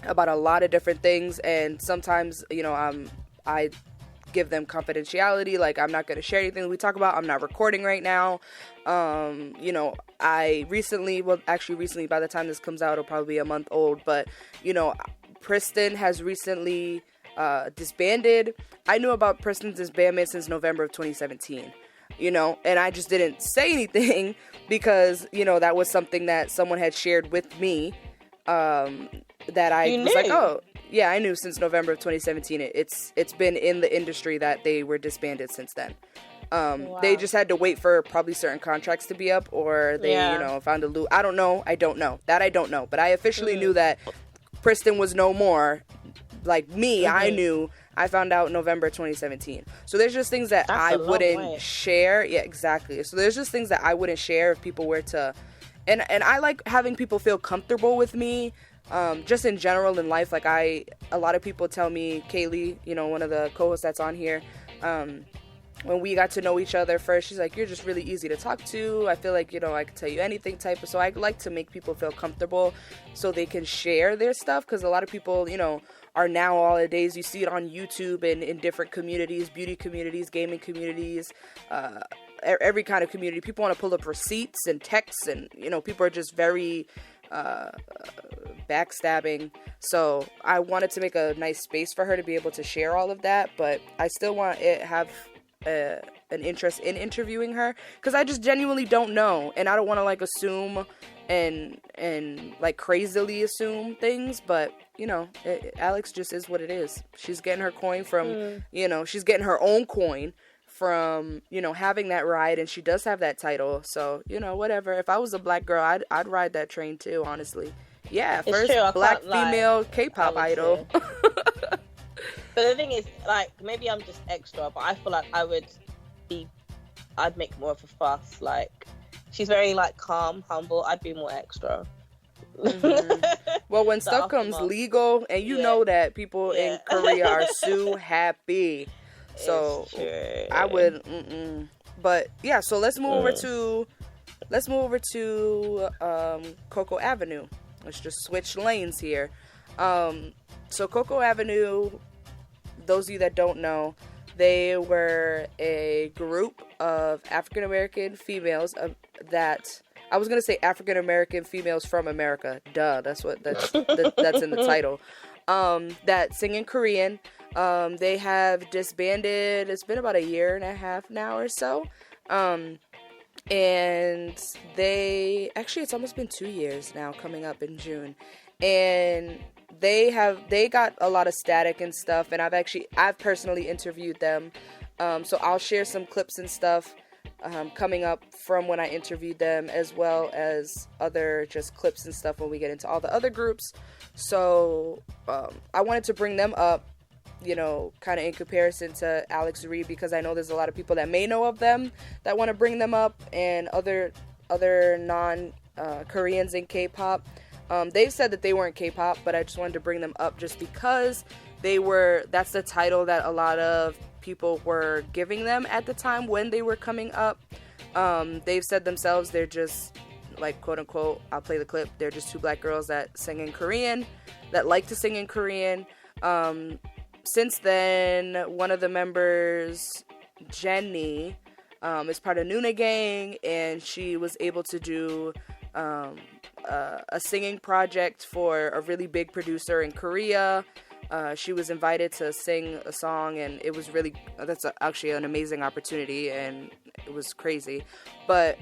about a lot of different things, and sometimes I give them confidentiality, like, I'm not going to share anything that we talk about. I'm not recording right now. I recently, by the time this comes out, it'll probably be a month old, but Preston has recently disbanded. I knew about Preston's disbandment since November of 2017, and I just didn't say anything because, that was something that someone had shared with me, that I was like, oh, yeah, I knew since November of 2017. It's been in the industry that they were disbanded since then. They just had to wait for probably certain contracts to be up, or they, found a loop. I don't know. I don't know. But I officially knew that Priston was no more. Like me, I knew. I found out November 2017. So there's just things that I wouldn't share. Yeah, exactly. So there's just things that I wouldn't share if people were to... And I like having people feel comfortable with me. Just in general in life, like a lot of people tell me, Kaylee, one of the co-hosts that's on here, when we got to know each other first, she's like, you're just really easy to talk to. I feel like, I can tell you anything type of, so I like to make people feel comfortable so they can share their stuff. Cause a lot of people, are now nowadays, you see it on YouTube and in different communities, beauty communities, gaming communities, every kind of community. People want to pull up receipts and texts and, people are just very, backstabbing. So I wanted to make a nice space for her to be able to share all of that, but I still want it have an interest in interviewing her, because I just genuinely don't know, and I don't want to like assume and like crazily assume things, but Alex just is what it is. She's getting her coin from she's getting her own coin from having that ride, and she does have that title, so whatever. If I was a black girl, I'd ride that train too, honestly. Yeah, first black female K-pop idol. But the thing is, like, maybe I'm just extra, but I feel like I'd make more of a fuss. Like, she's very, like, calm, humble. I'd be more extra. Well, when stuff comes legal, and you know that people in Korea are so happy. So I would, but yeah. So let's move over to Coco Avenue. Let's just switch lanes here. So Coco Avenue, those of you that don't know, they were a group of African American females that, I was gonna say African American females from America. Duh, that's in the title. That sing in Korean. They have disbanded. It's been about a year and a half now or so. And it's almost been 2 years now, coming up in June. And they got a lot of static and stuff, and I've personally interviewed them. So I'll share some clips and stuff coming up from when I interviewed them, as well as other just clips and stuff when we get into all the other groups. So I wanted to bring them up, kind of in comparison to Alex Reed, because I know there's a lot of people that may know of them that want to bring them up, and other non Koreans in K-pop. They've said that they weren't K-pop, but I just wanted to bring them up just because that's the title that a lot of people were giving them at the time when they were coming up. They've said themselves they're just, like, quote unquote, I'll play the clip, they're just two black girls that sing in Korean, that like to sing in Korean. Since then, one of the members, Jenny, is part of Nuna Gang, and she was able to do a singing project for a really big producer in Korea. She was invited to sing a song, and it was that's actually an amazing opportunity, and it was crazy. But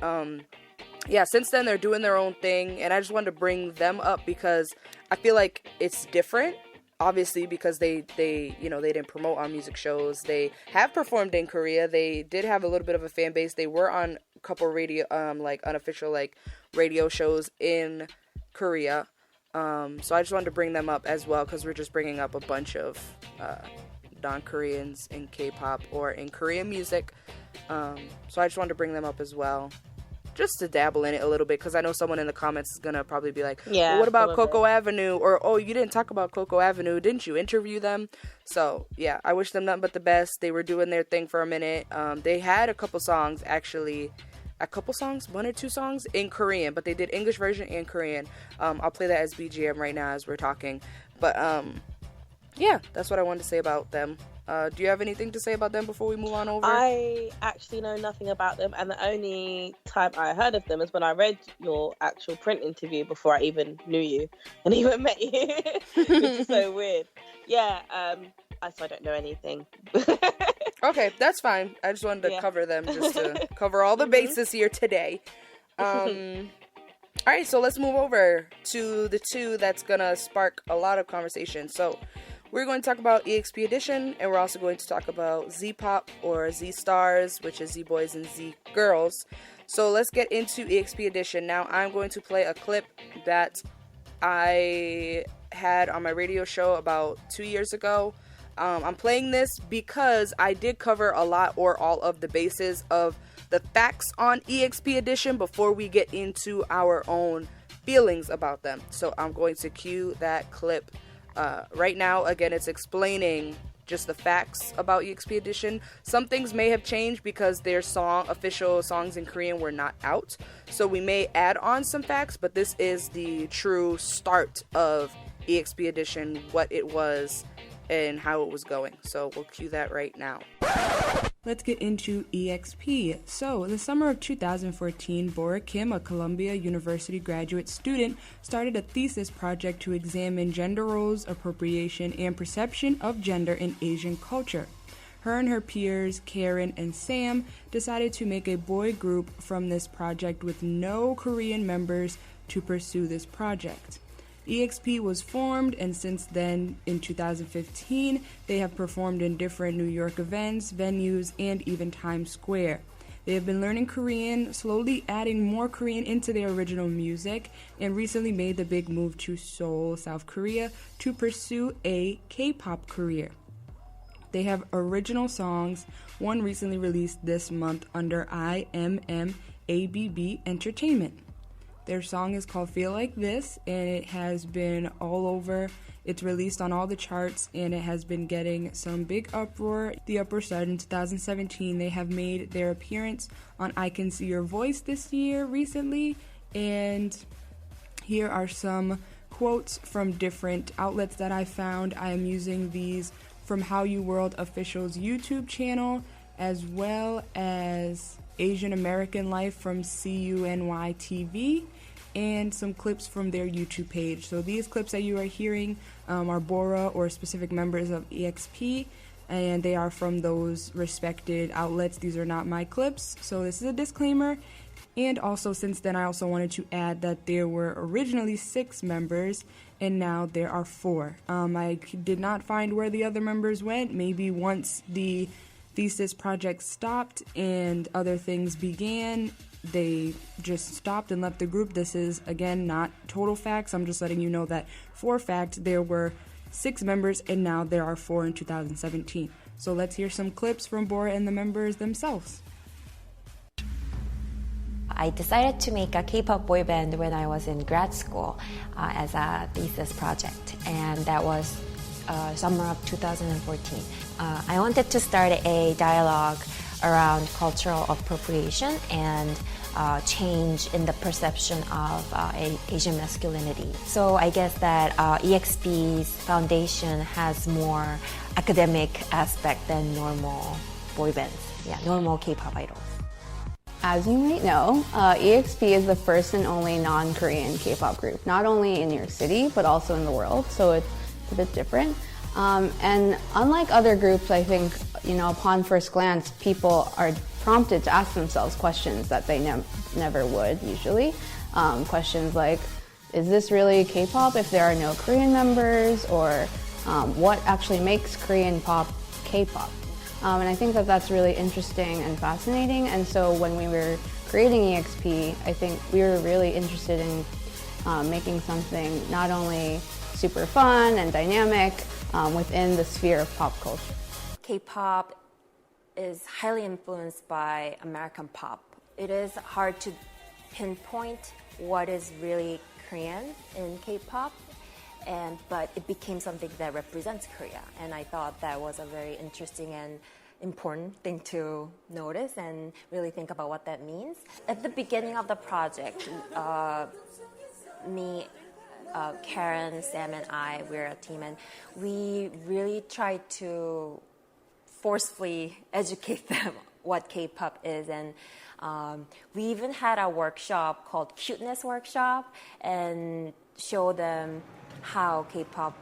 yeah, since then they're doing their own thing, and I just wanted to bring them up because I feel like it's different. Obviously, because they didn't promote on music shows. They have performed in Korea. They did have a little bit of a fan base. They were on a couple radio, unofficial radio shows in Korea. So I just wanted to bring them up as well, because we're just bringing up a bunch of non-Koreans in K-pop or in Korean music. So I just wanted to bring them up as well, just to dabble in it a little bit, because I know someone in the comments is gonna probably be like, well, what about Coco Avenue? Or, oh, you didn't talk about Coco Avenue, didn't you interview them? So yeah, I wish them nothing but the best. They were doing their thing for a minute. They had a couple songs, actually, one or two songs in Korean, but they did English version and Korean. I'll play that as BGM right now as we're talking. But yeah, that's what I wanted to say about them. Do you have anything to say about them before we move on over? I actually know nothing about them, and the only time I heard of them is when I read your actual print interview before I even knew you and even met you, which is so weird. Yeah, so I don't know anything. Okay, that's fine. I just wanted to cover them, just to cover all the bases here today. All right, so let's move over to the two that's gonna spark a lot of conversation. So We're going to talk about EXP Edition, and we're also going to talk about Z-Pop or Z-Stars, which is Z-Boys and Z-Girls. So let's get into EXP Edition. Now I'm going to play a clip that I had on my radio show about 2 years ago. I'm playing this because I did cover a lot or all of the bases of the facts on EXP Edition before we get into our own feelings about them. So I'm going to cue that clip right now. Again, it's explaining just the facts about EXP Edition. Some things may have changed because their official songs in Korean were not out. So we may add on some facts, but this is the true start of EXP Edition, what it was and how it was going. So we'll cue that right now. Let's get into EXP. So, the summer of 2014, Bora Kim, a Columbia University graduate student, started a thesis project to examine gender roles, appropriation, and perception of gender in Asian culture. Her and her peers, Karen and Sam, decided to make a boy group from this project with no Korean members to pursue this project. EXP was formed, and since then, in 2015, they have performed in different New York events, venues, and even Times Square. They have been learning Korean, slowly adding more Korean into their original music, and recently made the big move to Seoul, South Korea, to pursue a K-pop career. They have original songs, one recently released this month under IMMABB Entertainment. Their song is called Feel Like This, and it has been all over. It's released on all the charts, and it has been getting some big uproar. The uproar started in 2017. They have made their appearance on I Can See Your Voice this year recently, and here are some quotes from different outlets that I found. I am using these from Hallyu World Official's YouTube channel, as well as Asian American Life from CUNY TV, and some clips from their YouTube page. So these clips that you are hearing are Bora or specific members of EXP, and they are from those respected outlets. These are not my clips, so this is a disclaimer. And also, since then, I also wanted to add that there were originally 6 members, and now there are 4. I did not find where the other members went. Maybe once the thesis project stopped and other things began, they just stopped and left the group. This is, again, not total facts. I'm just letting you know that for fact there were 6 members, and now there are 4 in 2017. So let's hear some clips from Bora and the members themselves. I decided to make a K-pop boy band when I was in grad school as a thesis project, and that was summer of 2014. I wanted to start a dialogue around cultural appropriation and change in the perception of Asian masculinity. So I guess that EXP's foundation has more academic aspect than normal boy bands, normal K-pop idols. As you might know, EXP is the first and only non-Korean K-pop group, not only in New York City, but also in the world, so it's a bit different. And unlike other groups, I think, upon first glance, people are prompted to ask themselves questions that they never would usually. Questions like, is this really K-pop if there are no Korean members? Or what actually makes Korean pop K-pop? And I think that that's really interesting and fascinating. And so when we were creating EXP, I think we were really interested in making something not only super fun and dynamic within the sphere of pop culture. K-pop is highly influenced by American pop. It is hard to pinpoint what is really Korean in K-pop, but it became something that represents Korea, and I thought that was a very interesting and important thing to notice and really think about what that means. At the beginning of the project, me, Karen, Sam, and I, we're a team, and we really tried to forcefully educate them what K-pop is, and we even had a workshop called Cuteness Workshop and show them how K-pop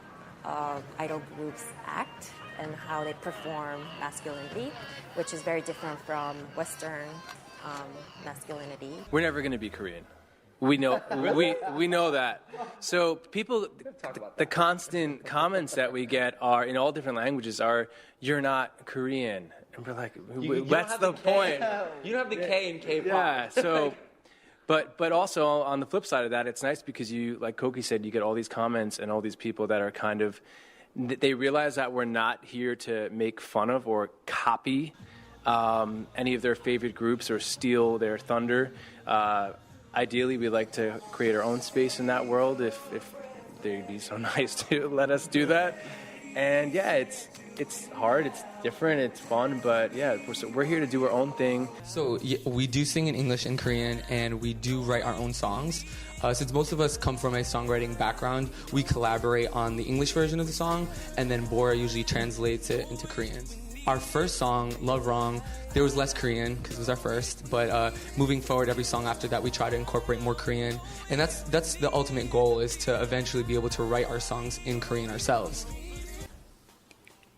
idol groups act and how they perform masculinity, which is very different from Western masculinity. We're never going to be Korean. We know we know that. So people, the constant comments that we get are in all different languages are, "You're not Korean," and we're like, "That's the point." You don't have the K in K-pop. Yeah. So, but also on the flip side of that, it's nice because you, like Koki said, you get all these comments and all these people that are kind of, they realize that we're not here to make fun of or copy any of their favorite groups or steal their thunder. Ideally, we like to create our own space in that world if they'd be so nice to let us do that. And yeah, it's hard, it's different, it's fun, but yeah, we're here to do our own thing. So we do sing in English and Korean, and we do write our own songs. Since most of us come from a songwriting background, we collaborate on the English version of the song, and then Bora usually translates it into Korean. Our first song, Love Wrong, there was less Korean because it was our first, but moving forward, every song after that, we try to incorporate more Korean, and that's the ultimate goal, is to eventually be able to write our songs in Korean ourselves.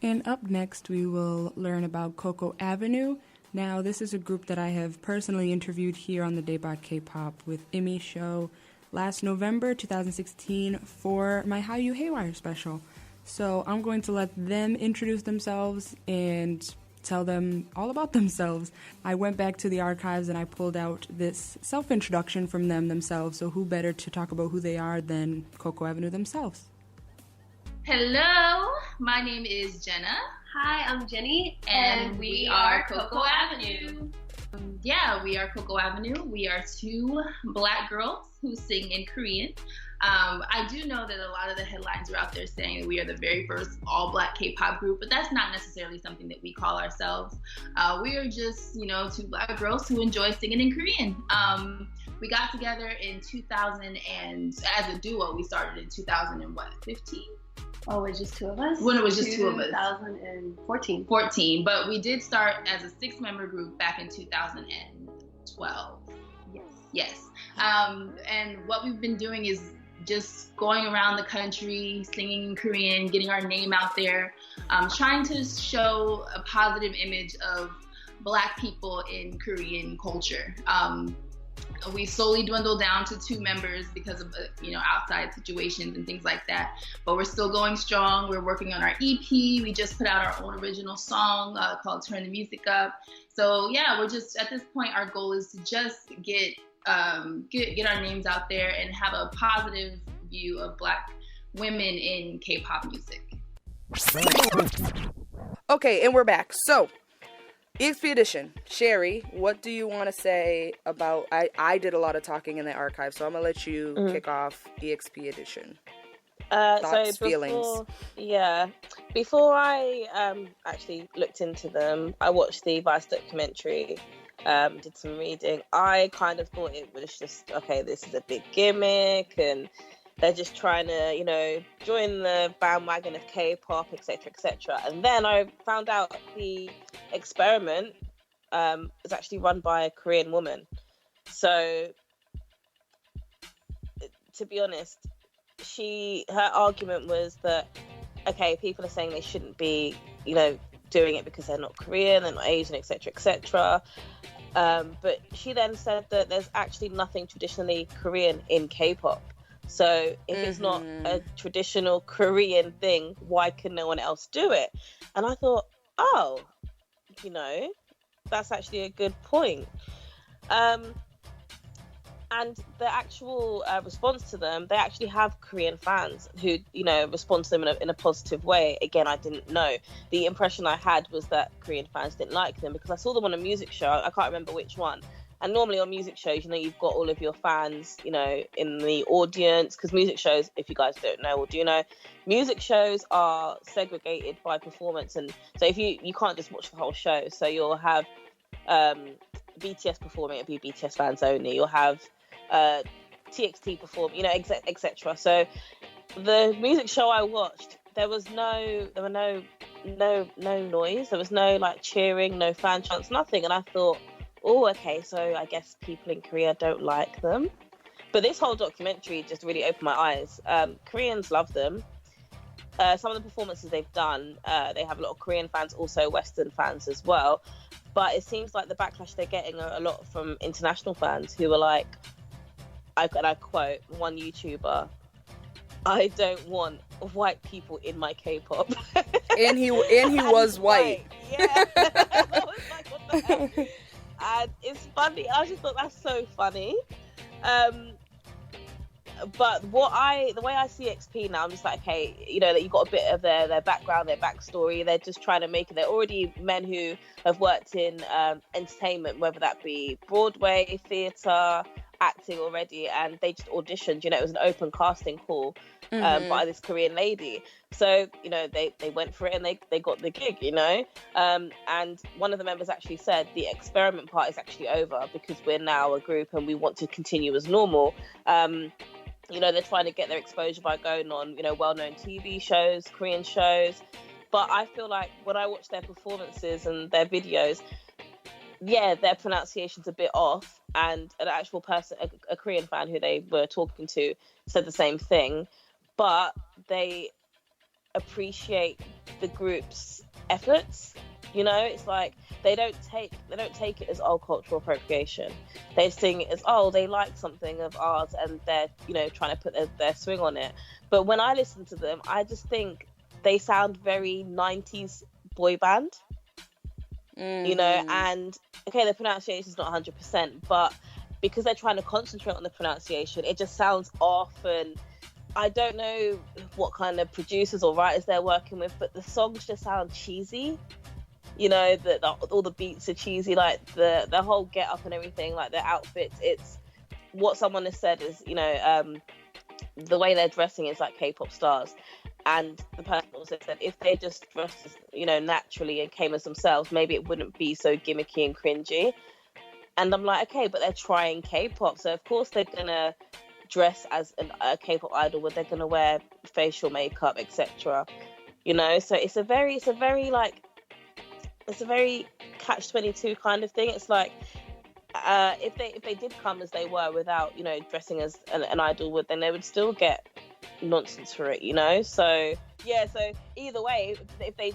And up next, we will learn about Coco Avenue. Now, this is a group that I have personally interviewed here on the Daebak K-Pop with Immy show last November 2016 for my Hallyu Haywire special. So I'm going to let them introduce themselves and tell them all about themselves. I went back to the archives and I pulled out this self-introduction from them themselves, so who better to talk about who they are than Coco Avenue themselves? Hello, my name is Jenna. Hi, I'm Jenny, and we are Coco Avenue. We are Coco Avenue. We are two black girls who sing in Korean. I do know that a lot of the headlines are out there saying that we are the very first all-black K-pop group, but that's not necessarily something that we call ourselves. We are just, two black girls who enjoy singing in Korean. We got together in 2000, and as a duo, we started in 2015? Oh, it was just two of us? When it was just two of us. 2014. 14, but we did start as a 6-member group back in 2012. Yes. And what we've been doing is just going around the country, singing in Korean, getting our name out there, trying to show a positive image of black people in Korean culture. We slowly dwindled down to 2 members because of outside situations and things like that. But we're still going strong. We're working on our EP. We just put out our own original song called "Turn the Music Up." So yeah, we're just at this point. Our goal is to just get our names out there and have a positive view of black women in K-pop music. Okay, and we're back. So, EXP Edition. Shari, what do you want to say about... I did a lot of talking in the archive, so I'm going to let you kick off EXP Edition. Thoughts, feelings. Before I actually looked into them, I watched the Vice documentary, did some reading. I kind of thought it was just, okay, this is a big gimmick, and they're just trying to, join the bandwagon of K-pop, etc., etc. And then I found out the experiment is actually run by a Korean woman. So, to be honest, her argument was that, okay, people are saying they shouldn't be, doing it because they're not Korean, they're not Asian, etc., etc. But she then said that there's actually nothing traditionally Korean in K-pop. So if it's not a traditional Korean thing, why can no one else do it? And I thought, that's actually a good point. And the actual response to them, they actually have Korean fans who, respond to them in a positive way. Again, I didn't know. The impression I had was that Korean fans didn't like them because I saw them on a music show. I can't remember which one. And normally on music shows, you've got all of your fans, in the audience. Because music shows, if you guys don't know or do know, music shows are segregated by performance. And so if you can't just watch the whole show. So you'll have BTS performing, it'll be BTS fans only. You'll have TXT perform, etc. So the music show I watched, there were no noise. There was no cheering, no fan chants, nothing. And I thought, oh, okay, so I guess people in Korea don't like them. But this whole documentary just really opened my eyes. Koreans love them. Some of the performances they've done, they have a lot of Korean fans, also Western fans as well. But it seems like the backlash they're getting a lot from international fans who are like, and I quote one YouTuber, "I don't want white people in my K-pop." And he was white. Yeah. I was like, what the hell? And it's funny. I just thought that's so funny. But the way I see XP now, I'm just like, okay, you know, that you got a bit of their background, their backstory. They're just trying to make it. They're already men who have worked in entertainment, whether that be Broadway, theatre, acting already, and they just auditioned. You know, it was an open casting call by this Korean lady. So, you know, they went for it and they got the gig, you know. And one of the members actually said the experiment part is actually over because we're now a group and we want to continue as normal. You know, they're trying to get their exposure by going on, you know, well-known TV shows, Korean shows. But I feel like when I watch their performances and their videos, yeah, their pronunciation's a bit off. And an actual person, a Korean fan who they were talking to, said the same thing. But they appreciate the group's efforts. You know, it's like they don't take it as cultural appropriation. They sing it as they like something of ours and they're, you know, trying to put their swing on it. But when I listen to them, I just think they sound very 90s boy band. You know, and okay, the pronunciation is not 100%, but because they're trying to concentrate on the pronunciation, it just sounds off. And I don't know what kind of producers or writers they're working with, but the songs just sound cheesy. You know, all the beats are cheesy, like the whole get up and everything, like their outfits. It's what someone has said is, you know, the way they're dressing is like K-pop stars. And the person also said if they just dressed, you know, naturally and came as themselves, maybe it wouldn't be so gimmicky and cringy. And I'm like, okay, but they're trying K-pop, so of course they're gonna dress as a K-pop idol, where they're gonna wear facial makeup, etc. You know, so it's a very catch-22 kind of thing. It's like if they did come as they were without, you know, dressing as an idol, then they would still get nonsense for it, you know. So yeah, so either way, if they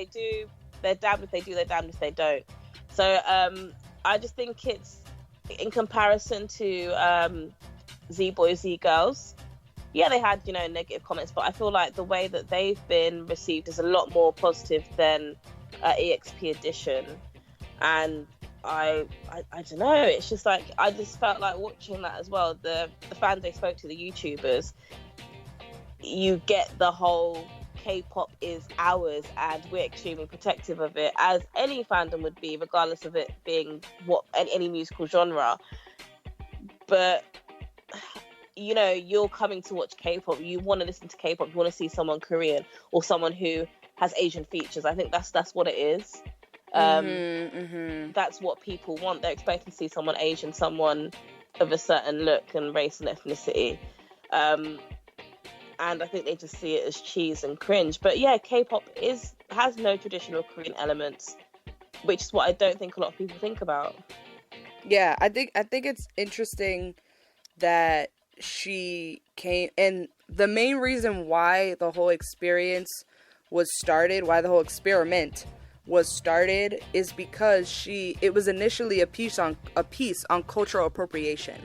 do, they're damned if they do, they're damned if they don't. So I just think it's, in comparison to Z Boys, Z Girls, yeah, they had, you know, negative comments, but I feel like the way that they've been received is a lot more positive than EXP Edition. And I don't know, it's just like, I just felt like watching that as well. The fans they spoke to, the YouTubers, you get the whole K-pop is ours and we're extremely protective of it, as any fandom would be, regardless of it being any musical genre. But you know, you're coming to watch K-pop, you want to listen to K-pop, you want to see someone Korean or someone who has Asian features. I think that's what it is. That's what people want. They're expecting to see someone Asian, someone of a certain look and race and ethnicity. And I think they just see it as cheese and cringe. But yeah, K-pop has no traditional Korean elements, which is what I don't think a lot of people think about. Yeah, I think it's interesting that she came, and the main reason why the whole experience was started, why the whole experiment was started, is because it was initially a piece on cultural appropriation.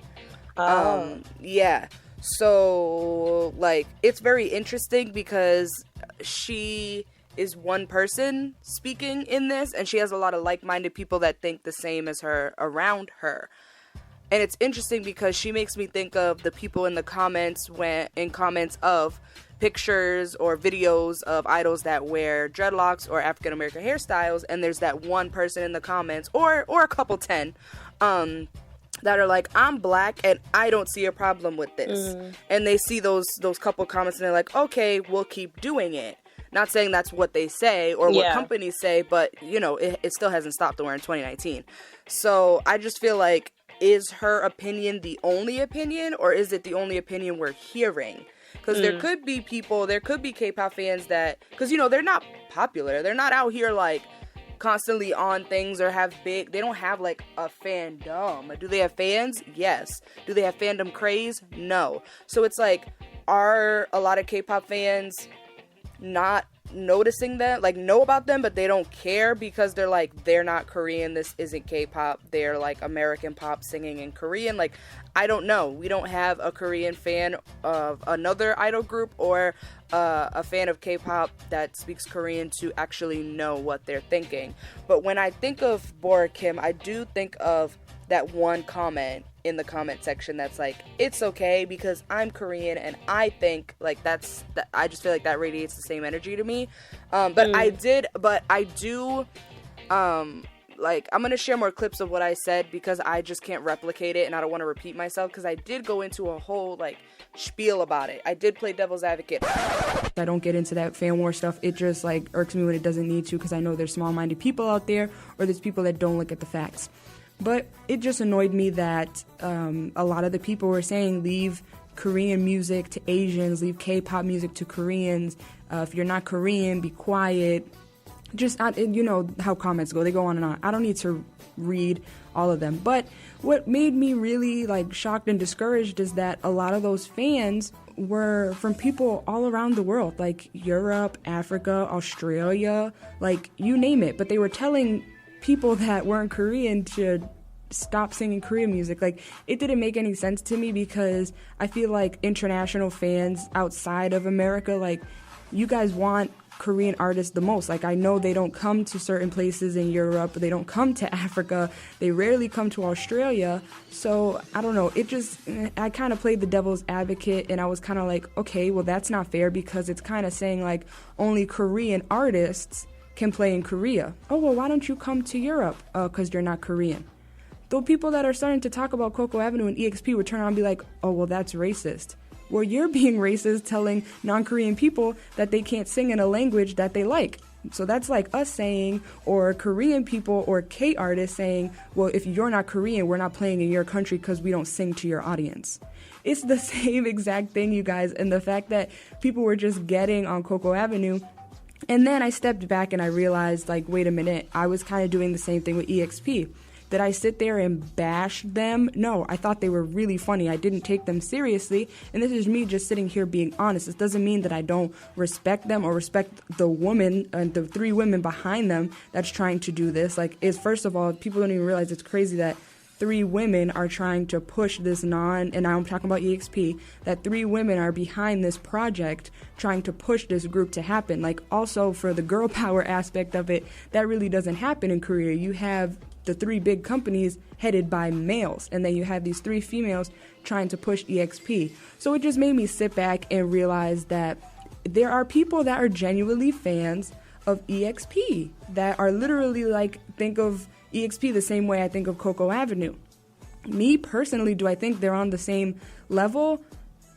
Yeah. So, like, it's very interesting because she is one person speaking in this, and she has a lot of like-minded people that think the same as her around her. And it's interesting because she makes me think of the people in the comments of pictures or videos of idols that wear dreadlocks or African American hairstyles, and there's that one person in the comments, or a couple 10, that are like, I'm black and I don't see a problem with this. And they see those couple comments and they're like, okay, we'll keep doing it. Not saying that's what they say or what companies say, but you know, it still hasn't stopped the war in 2019. So I just feel like, is her opinion the only opinion, or is it the only opinion we're hearing? Because there could be K-pop fans that, because, you know, they're not popular. They're not out here, like, constantly on things or they don't have, like, a fandom. Do they have fans? Yes. Do they have fandom craze? No. So it's like, are a lot of K-pop fans not noticing them, like know about them, but they don't care because they're like, they're not Korean, this isn't K-pop, they're like American pop singing in Korean. Like, I don't know. We don't have a Korean fan of another idol group or a fan of K-pop that speaks Korean to actually know what they're thinking. But when I think of Bora Kim, I do think of that one comment in the comment section that's like, it's okay because I'm Korean and I think like I just feel like that radiates the same energy to me. I do like, I'm gonna share more clips of what I said because I just can't replicate it and I don't want to repeat myself, because I did go into a whole like spiel about it. I did play devil's advocate. I don't get into that fan war stuff. It just like irks me when it doesn't need to, because I know there's small-minded people out there, or there's people that don't look at the facts. But it just annoyed me that a lot of the people were saying leave Korean music to Asians, leave K-pop music to Koreans. If you're not Korean, be quiet. Just, you know how comments go. They go on and on. I don't need to read all of them. But what made me really like shocked and discouraged is that a lot of those fans were from people all around the world, like Europe, Africa, Australia, like you name it. But they were telling people that weren't Korean to stop singing Korean music. Like, it didn't make any sense to me, because I feel like international fans outside of America, like, you guys want Korean artists the most. Like, I know they don't come to certain places in Europe, they don't come to Africa, they rarely come to Australia. So I don't know, I kind of played the devil's advocate, and I was kind of like, okay, well, that's not fair, because it's kind of saying like only Korean artists can play in Korea. Oh, well, why don't you come to Europe? Because you're not Korean. Though people that are starting to talk about Coco Avenue and EXP would turn around and be like, oh, well, that's racist. Well, you're being racist telling non-Korean people that they can't sing in a language that they like. So that's like us saying, or Korean people or K artists saying, well, if you're not Korean, we're not playing in your country because we don't sing to your audience. It's the same exact thing, you guys. And the fact that people were just getting on Coco Avenue. And then I stepped back and I realized, like, wait a minute, I was kind of doing the same thing with EXP. Did I sit there and bash them? No, I thought they were really funny. I didn't take them seriously. And this is me just sitting here being honest. This doesn't mean that I don't respect them or respect the woman and the three women behind them that's trying to do this. Like, first of all, people don't even realize it's crazy that three women are trying to push this and now I'm talking about EXP, that three women are behind this project trying to push this group to happen. Like, also for the girl power aspect of it, that really doesn't happen in Korea. You have the three big companies headed by males, and then you have these three females trying to push EXP. So it just made me sit back and realize that there are people that are genuinely fans of EXP, that are literally like, think of EXP the same way I think of Coco Avenue. Me personally, do I think they're on the same level?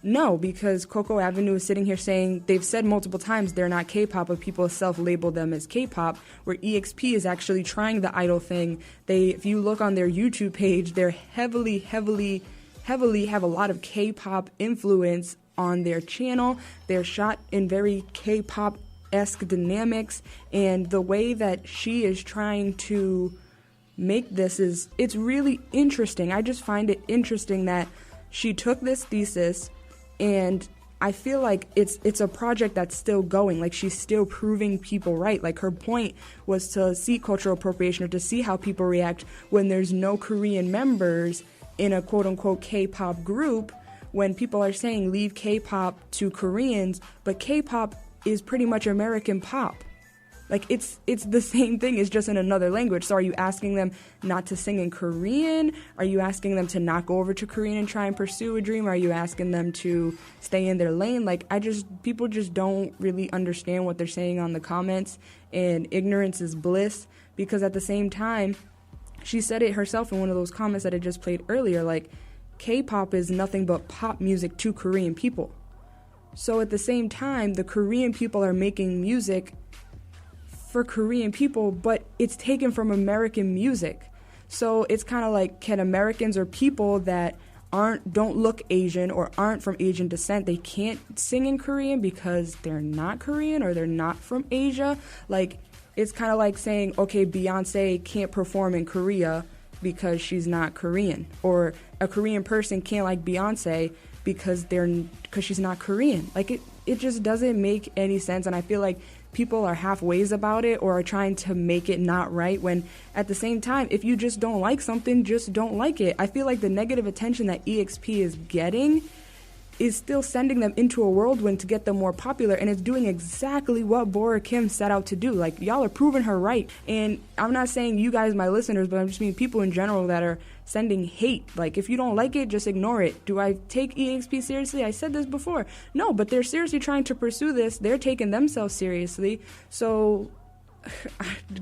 No, because Coco Avenue is sitting here saying, they've said multiple times they're not K-pop, but people self-label them as K-pop, where EXP is actually trying the idol thing. If you look on their YouTube page, they're heavily have a lot of K-pop influence on their channel. They're shot in very K-pop-esque dynamics, and the way that she is trying to make this it's really interesting. I just find it interesting that she took this thesis, and I feel like it's a project that's still going. Like, she's still proving people right. Like, her point was to see cultural appropriation, or to see how people react when there's no Korean members in a quote-unquote K-pop group, when people are saying leave K-pop to Koreans, but K-pop is pretty much American pop. Like, it's the same thing, it's just in another language. So are you asking them not to sing in Korean? Are you asking them to not go over to Korean and try and pursue a dream? Are you asking them to stay in their lane? Like, people just don't really understand what they're saying on the comments, and ignorance is bliss, because at the same time, she said it herself in one of those comments that I just played earlier, like, K-pop is nothing but pop music to Korean people. So at the same time, the Korean people are making music for Korean people, but it's taken from American music. So it's kind of like, can Americans or people that don't look Asian or aren't from Asian descent, they can't sing in Korean because they're not Korean or they're not from Asia? Like, it's kind of like saying, okay, Beyonce can't perform in Korea because she's not Korean, or a Korean person can't like Beyonce because she's not Korean. Like, it just doesn't make any sense, and I feel like people are halfways about it or are trying to make it not right, when at the same time, if you just don't like something, just don't like it. I feel like the negative attention that EXP is getting is still sending them into a whirlwind to get them more popular, and it's doing exactly what Bora Kim set out to do. Like, y'all are proving her right. And I'm not saying you guys, my listeners, but I'm just meaning people in general that are sending hate. Like, if you don't like it, just ignore it. Do I take EXP seriously? I said this before. No, but they're seriously trying to pursue this. They're taking themselves seriously. So,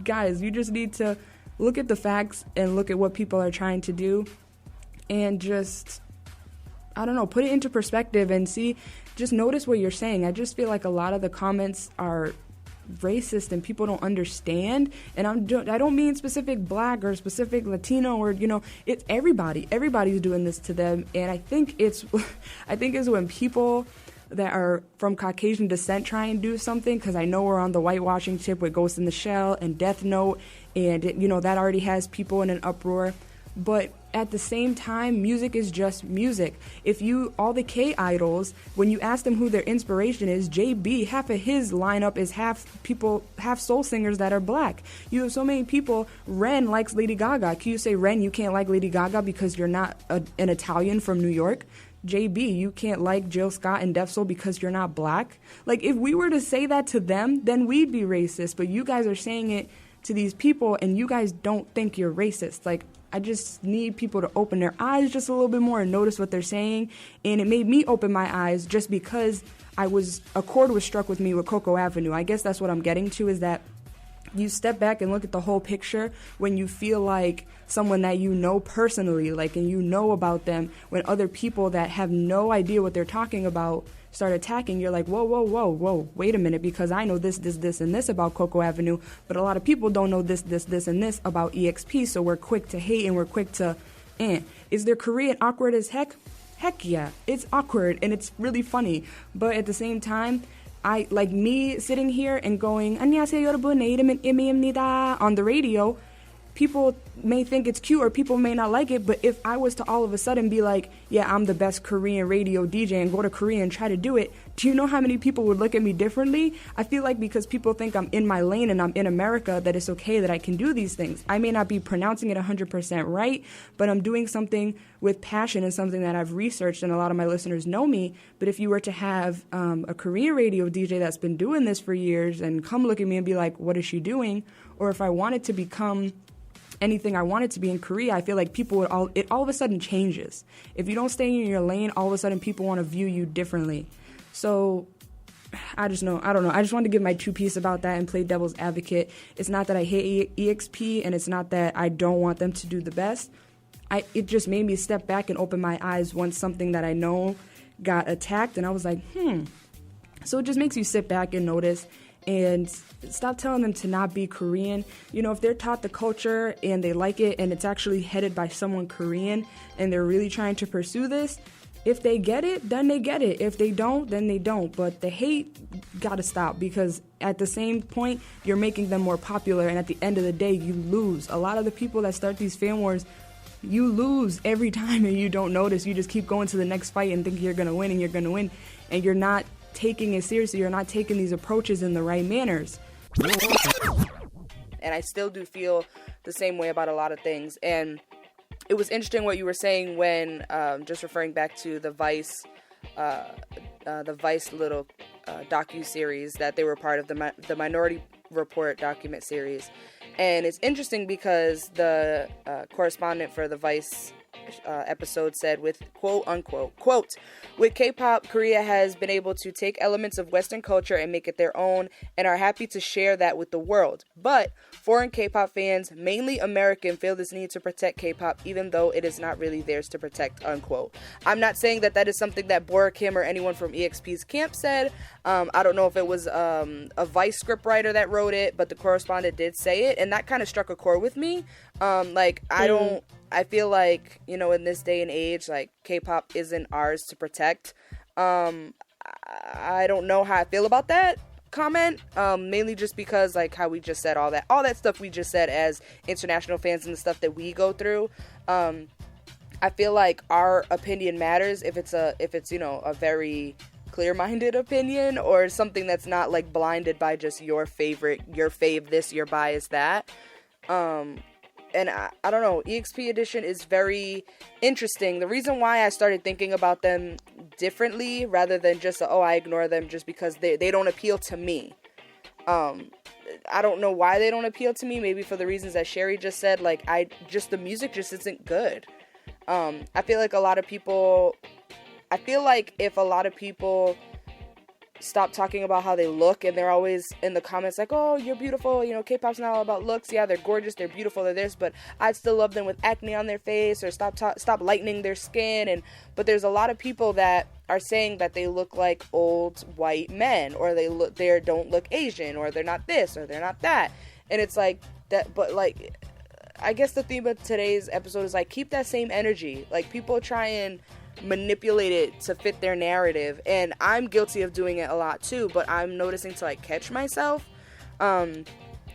guys, you just need to look at the facts and look at what people are trying to do and just, I don't know, put it into perspective and see, just notice what you're saying. I just feel like a lot of the comments are racist and people don't understand. And I don't mean specific black or specific Latino or, it's everybody. Everybody's doing this to them. And I think it's when people that are from Caucasian descent try and do something, because I know we're on the whitewashing tip with Ghost in the Shell and Death Note, and that already has people in an uproar. But at the same time, music is just music. All the K-idols, when you ask them who their inspiration is, JB, half of his lineup is half soul singers that are black. You have so many people. Ren likes Lady Gaga. Can you say, Ren, you can't like Lady Gaga because you're not an Italian from New York? JB, you can't like Jill Scott and Def Soul because you're not black? Like, if we were to say that to them, then we'd be racist. But you guys are saying it to these people, and you guys don't think you're racist. Like, I just need people to open their eyes just a little bit more and notice what they're saying. And it made me open my eyes just because a chord was struck with me with Coco Avenue. I guess that's what I'm getting to, is that you step back and look at the whole picture when you feel like someone that you know personally, like, and you know about them, when other people that have no idea what they're talking about start attacking, you're like, whoa, wait a minute, because I know this, and this about Coco Avenue, but a lot of people don't know this, and this about EXP, so we're quick to hate and we're quick to, Is their Korean awkward as heck? Heck yeah, it's awkward and it's really funny, but at the same time, I, like me sitting here and going, 안녕하세요 여러분, 내 이름은 Immy입니다, on the radio, people may think it's cute or people may not like it, but if I was to all of a sudden be like, yeah, I'm the best Korean radio DJ and go to Korea and try to do it, do you know how many people would look at me differently? I feel like because people think I'm in my lane and I'm in America, that it's okay that I can do these things. I may not be pronouncing it 100% right, but I'm doing something with passion and something that I've researched, and a lot of my listeners know me. But if you were to have a Korean radio DJ that's been doing this for years and come look at me and be like, what is she doing? Or if I wanted to become anything I wanted to be in Korea, I feel like people would all of a sudden changes. If you don't stay in your lane, all of a sudden people want to view you differently. So I don't know. I just wanted to give my 2 piece about that and play devil's advocate. It's not that I hate EXP, and it's not that I don't want them to do the best. It just made me step back and open my eyes once something that I know got attacked, and I was like, So it just makes you sit back and notice and stop telling them to not be Korean. If they're taught the culture and they like it and it's actually headed by someone Korean and they're really trying to pursue this, if they get it, then they get it. If they don't, then they don't. But the hate gotta stop, because at the same point, you're making them more popular, and at the end of the day, you lose. A lot of the people that start these fan wars, you lose every time and you don't notice. You just keep going to the next fight and think you're gonna win, and you're not taking it seriously. You're not taking these approaches in the right manners. And I still do feel the same way about a lot of things. And it was interesting what you were saying when, just referring back to the Vice little docu-series that they were part of, the Minority Report document series. And it's interesting because the correspondent for the Vice episode said, with quote unquote, quote, with K-pop, Korea has been able to take elements of Western culture and make it their own, and are happy to share that with the world. But foreign K-pop fans, mainly American, feel this need to protect K-pop, even though it is not really theirs to protect, unquote. I'm not saying that is something that Bora Kim or anyone from EXP's camp said. I don't know if it was a Vice scriptwriter that wrote it, but the correspondent did say it, and that kind of struck a chord with me. I feel like, in this day and age, like, K-pop isn't ours to protect. I don't know how I feel about that comment, mainly just because, like, how we just said all that stuff we just said as international fans and the stuff that we go through. I feel like our opinion matters if it's a very clear-minded opinion, or something that's not like blinded by just your fave this, your bias that. And I don't know, EXP Edition is very interesting. The reason why I started thinking about them differently rather than just, I ignore them just because they don't appeal to me. I don't know why they don't appeal to me. Maybe for the reasons that Shari just said. Like, the music just isn't good. I feel like if a lot of people stop talking about how they look, and they're always in the comments like, oh, you're beautiful, K-pop's not all about looks. Yeah, they're gorgeous, they're beautiful, they're this, but I'd still love them with acne on their face, or stop lightening their skin. But there's a lot of people that are saying that they look like old white men, or they don't look Asian, or they're not this, or they're not that. And it's like that, but like, I guess the theme of today's episode is like, keep that same energy. Like, people try and manipulate it to fit their narrative, and I'm guilty of doing it a lot too, but I'm noticing to like catch myself. And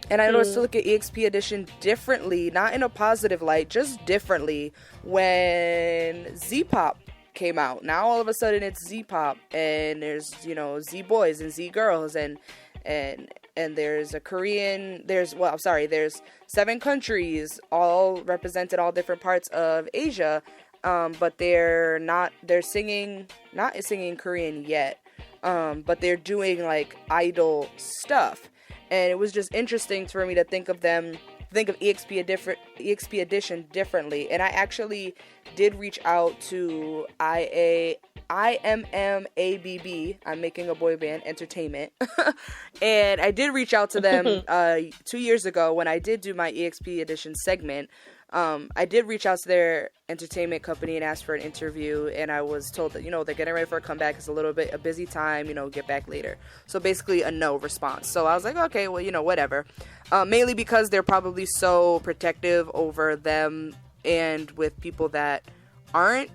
I noticed to look at EXP Edition differently, not in a positive light, just differently when Z-pop came out. Now all of a sudden it's Z-pop, and there's Z-boys and Z-girls, and there's a Korean, there's 7 countries all represented, all different parts of Asia. But they're singing, not singing Korean yet, but they're doing like idol stuff. And it was just interesting for me to think of EXP Edition differently. And I actually did reach out to IMMABB, I'm making a boy band, Entertainment. And I did reach out to them 2 years ago when I did do my EXP Edition segment. I did reach out to their entertainment company and ask for an interview, and I was told that, they're getting ready for a comeback. It's a little bit a busy time, get back later. So basically a no response. So I was like, okay, well, whatever. Mainly because they're probably so protective over them and with people that aren't,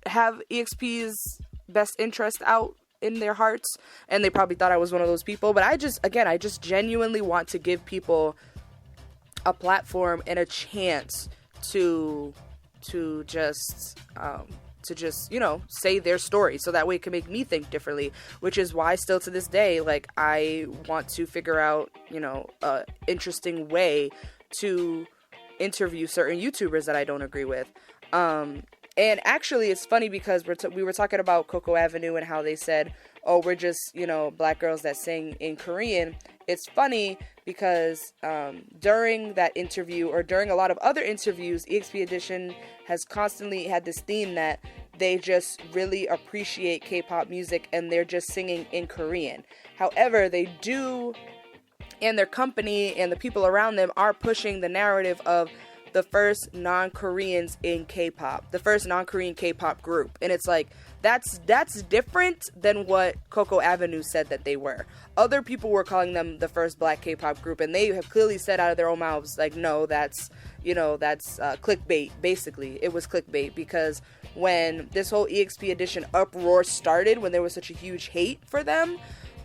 have EXP's best interest out in their hearts, and they probably thought I was one of those people. But I just genuinely want to give people a platform and a chance to just say their story, so that way it can make me think differently, which is why still to this day, like, I want to figure out a interesting way to interview certain YouTubers that I don't agree with. And actually it's funny because we were talking about Coco Avenue and how they said, oh, we're just black girls that sing in Korean. It's funny because during that interview, or during a lot of other interviews, EXP Edition has constantly had this theme that they just really appreciate K-pop music and they're just singing in Korean. However, they do, and their company and the people around them are pushing the narrative of the first non-Koreans in K-pop, the first non-Korean K-pop group. And it's like, that's different than what Coco Avenue said that they were. Other people were calling them the first black K-pop group, and they have clearly said out of their own mouths, like, no, that's clickbait. Basically, it was clickbait, because when this whole EXP Edition uproar started, when there was such a huge hate for them,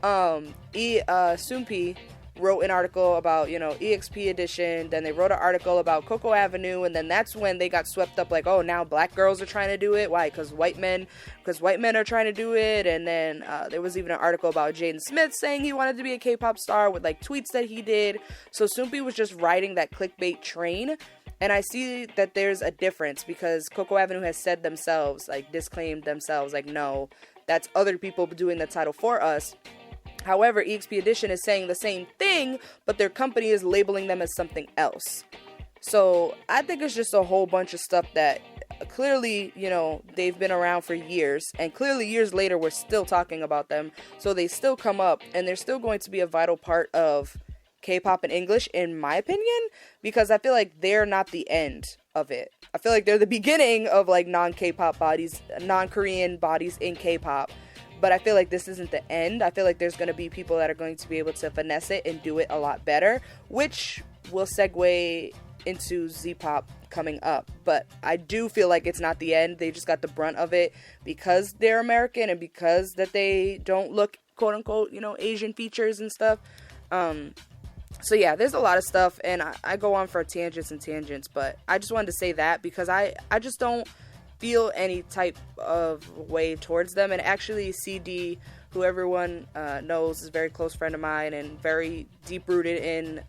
Soompi wrote an article about, EXP Edition, then they wrote an article about Coco Avenue, and then that's when they got swept up, like, oh, now black girls are trying to do it. Why? Because white men are trying to do it. And then there was even an article about Jaden Smith saying he wanted to be a K-pop star with, like, tweets that he did. So Soompi was just riding that clickbait train. And I see that there's a difference, because Coco Avenue has said themselves, like, disclaimed themselves, like, no, that's other people doing the title for us. However, EXP Edition is saying the same thing, but their company is labeling them as something else. So I think it's just a whole bunch of stuff that clearly, they've been around for years, and clearly years later we're still talking about them. So they still come up, and they're still going to be a vital part of K-pop and English, in my opinion, because I feel like they're not the end of it. I feel like they're the beginning of, like, non-K-pop bodies, non-Korean bodies in K-pop. But I feel like this isn't the end. I feel like there's going to be people that are going to be able to finesse it and do it a lot better, which will segue into Z-pop coming up. But I do feel like it's not the end. They just got the brunt of it because they're American and because that they don't look, quote unquote, Asian features and stuff. So yeah, there's a lot of stuff, and I go on for tangents and tangents, but I just wanted to say that because I just don't feel any type of way towards them. And actually, CD, who everyone knows, is a very close friend of mine and very deep rooted in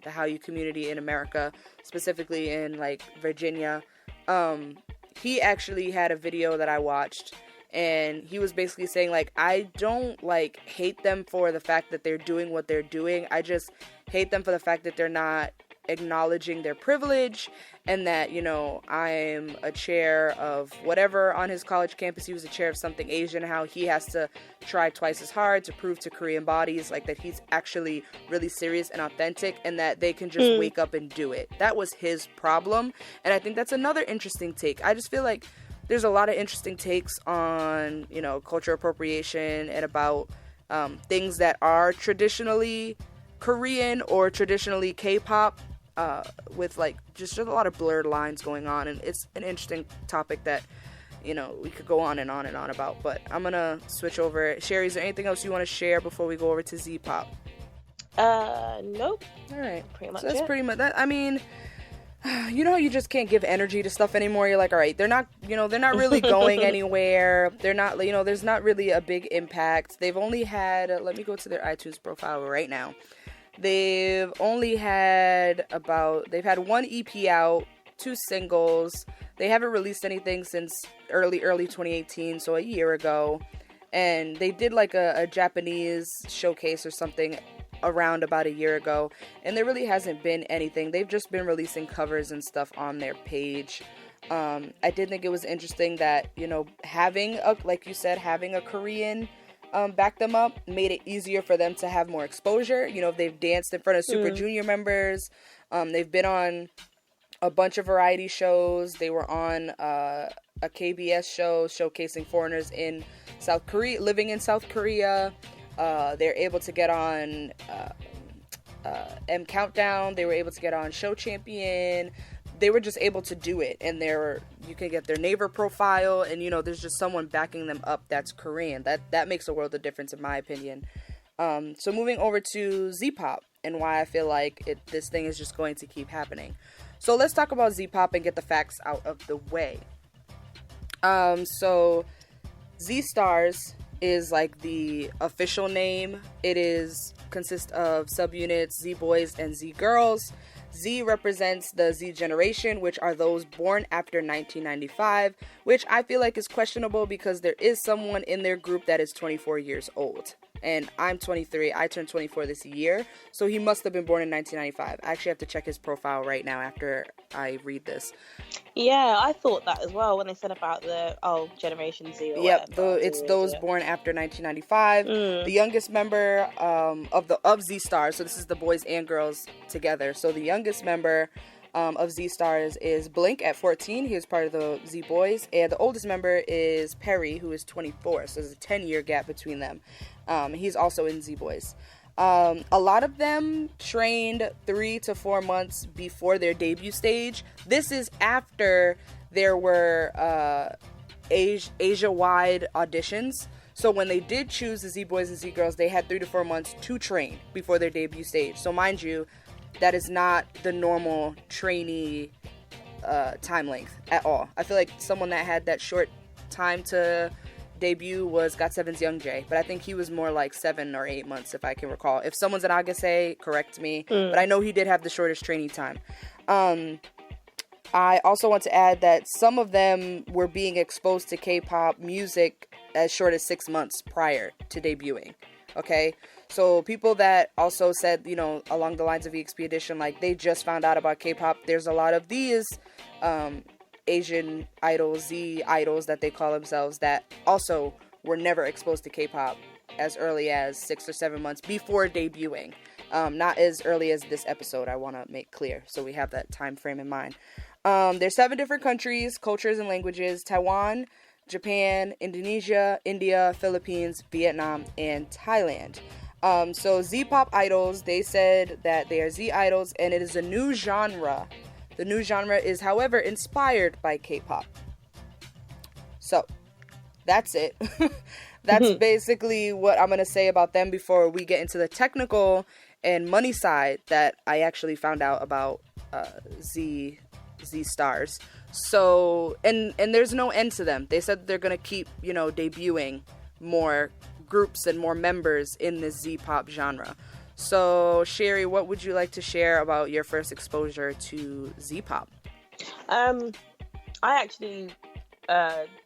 the Hallyu community in America, specifically in like Virginia. He actually had a video that I watched, and he was basically saying, like, I don't like hate them for the fact that they're doing what they're doing. I just hate them for the fact that they're not acknowledging their privilege, and that, you know, I'm a chair of whatever on his college campus. He was a chair of something Asian, how he has to try twice as hard to prove to Korean bodies like that he's actually really serious and authentic, and that they can just wake up and do it. That was his problem, and I think that's another interesting take. I just feel like there's a lot of interesting takes on, you know, cultural appropriation and about things that are traditionally Korean or traditionally K-pop, with like just a lot of blurred lines going on, and it's an interesting topic that, you know, we could go on and on and on about. But I'm gonna switch over. Shari, is there anything else you want to share before we go over to Z-pop? Nope. All right, pretty much. So that's pretty much that. I mean, you know how you just can't give energy to stuff anymore. You're like, all right, they're not, you know, they're not really going anywhere. They're not, you know, there's not really a big impact. They've only had, let me go to their iTunes profile right now. They've only had they've had one EP out, 2 singles. They haven't released anything since early 2018, so a year ago. And they did like a Japanese showcase or something around about a year ago, and there really hasn't been anything. They've just been releasing covers and stuff on their page. I did think it was interesting that, you know, having a Korean back them up made it easier for them to have more exposure. You know, they've danced in front of Super Junior members. They've been on a bunch of variety shows. They were on a KBS show showcasing foreigners in South Korea, living in South Korea. They're able to get on M Countdown. They were able to get on Show Champion. They were just able to do it, and you can get their Naver profile, and, you know, there's just someone backing them up that's Korean. That makes a world of difference, in my opinion. So moving over to Z-pop and why I feel like this thing is just going to keep happening. So let's talk about Z-pop and get the facts out of the way. So Z-Stars is like the official name. It consists of subunits Z-Boys and Z-Girls. Z represents the Z generation, which are those born after 1995, which I feel like is questionable because there is someone in their group that is 24 years old. And I'm 23. I turned 24 this year, so he must have been born in 1995. I actually have to check his profile right now after I read this. Yeah, I thought that as well when they said about the Generation Z. It's those born after 1995. The youngest member of Z Stars. So this is the boys and girls together. So the youngest member of Z Stars is Blink at 14. He was part of the Z Boys, and the oldest member is Perry, who is 24. So there's a 10-year gap between them. He's also in Z Boys. A lot of them trained 3 to 4 months before their debut stage. This is after there were Asia-wide auditions. So when they did choose the Z Boys and Z Girls, they had 3 to 4 months to train before their debut stage. So mind you, that is not the normal trainee time length at all. I feel like someone that had that short time to debut was GOT7's Young Jae, but I think he was more like 7 or 8 months, if I can recall. If someone's an Agase, correct me, but I know he did have the shortest training time. I also want to add that some of them were being exposed to K-pop music as short as 6 months prior to debuting. Okay, so people that also said, you know, along the lines of EXP Edition, like they just found out about K-pop. There's a lot of these Asian idols, Z idols that they call themselves, that also were never exposed to K-pop as early as 6 or 7 months before debuting. Not as early as this episode, I want to make clear, so we have that time frame in mind. There's 7 different countries, cultures, and languages: Taiwan, Japan, Indonesia, India, Philippines, Vietnam, and Thailand. So Z-pop idols, they said that they are Z idols, and it is a new genre. The new genre is, however, inspired by K-pop. So, that's it. That's basically what I'm going to say about them before we get into the technical and money side that I actually found out about Z Stars. So, and there's no end to them. They said they're gonna keep, you know, debuting more groups and more members in this Z-pop genre. So, Shari, what would you like to share about your first exposure to Z-pop? I actually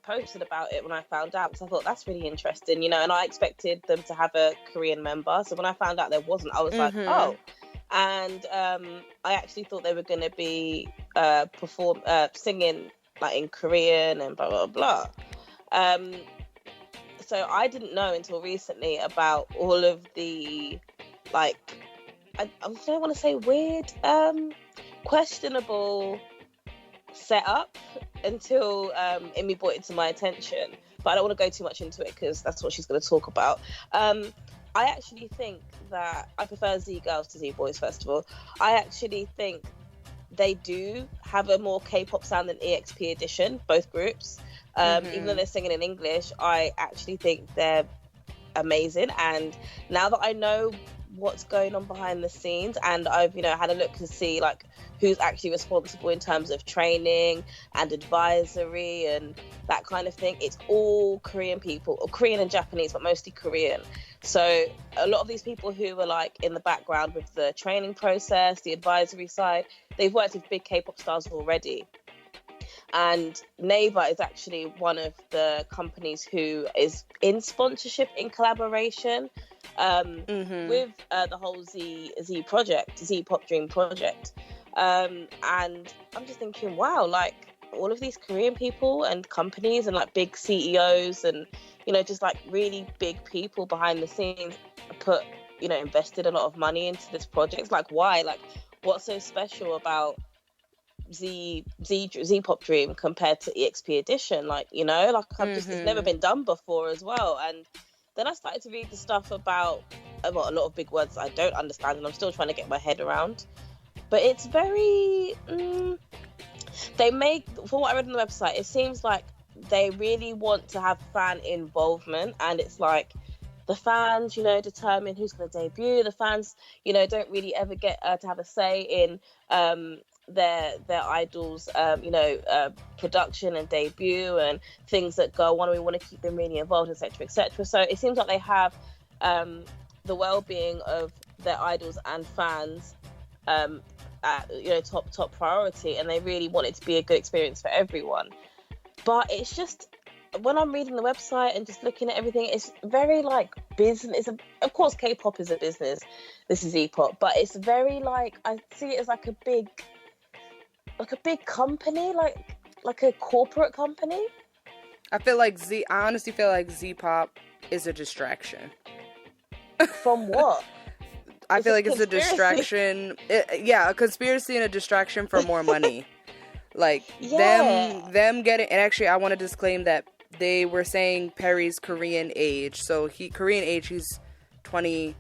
posted about it when I found out, because I thought that's really interesting, you know, and I expected them to have a Korean member. So when I found out there wasn't, I was like, oh. And I actually thought they were going to be singing like in Korean and blah, blah, blah. So I didn't know until recently about all of the, like, I don't want to say weird, questionable setup until Immy brought it to my attention. But I don't want to go too much into it because that's what she's going to talk about. I actually think that I prefer Z girls to Z boys, first of all. I actually think they do have a more K-pop sound than EXP Edition, both groups. Even though they're singing in English, I actually think they're amazing. And now that I know what's going on behind the scenes, and I've, you know, had a look to see like who's actually responsible in terms of training and advisory and that kind of thing, it's all Korean people, or Korean and Japanese, but mostly Korean. So a lot of these people who were like in the background with the training process, the advisory side, they've worked with big K-pop stars already. And Naver is actually one of the companies who is in sponsorship, in collaboration with the whole Z project, Z Pop Dream project. And I'm just thinking, wow, like all of these Korean people and companies and like big CEOs and, you know, just like really big people behind the scenes put, you know, invested a lot of money into this project. It's like, why? Like, what's so special about Z Pop Dream compared to EXP Edition? Like, you know, like it's never been done before as well. And then I started to read the stuff about a lot of big words I don't understand, and I'm still trying to get my head around. But it's very they make, from what I read on the website, it seems like they really want to have fan involvement, and it's like the fans, you know, determine who's going to debut. The fans, you know, don't really ever get to have a say in their idols, production and debut and things that go on. We want to keep them really involved, etc., etc. So it seems like they have the well-being of their idols and fans at, you know, top priority, and they really want it to be a good experience for everyone. But it's just, when I'm reading the website and just looking at everything, it's very like business. Of course, K-pop is a business. This is E-pop, but it's very like, I see it as like a big company, like a corporate company. I honestly feel like Z-pop is a distraction. From what? I feel like it's a distraction. A conspiracy and a distraction for more money. Like, them getting, and actually I want to disclaim that they were saying Perry's Korean age. So Korean age, he's 20,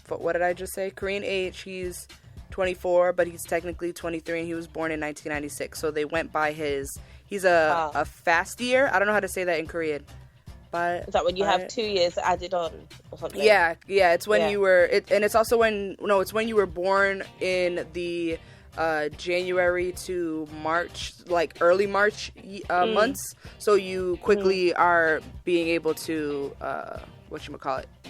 what did I just say? Korean age, he's 24, but he's technically 23, and he was born in 1996. So they went by he's a fast year. I don't know how to say that in Korean. But is that when you have 2 years added on or something? Yeah, it's when you were, and it's also it's when you were born in the January to March, like early March months. So you quickly are being able to,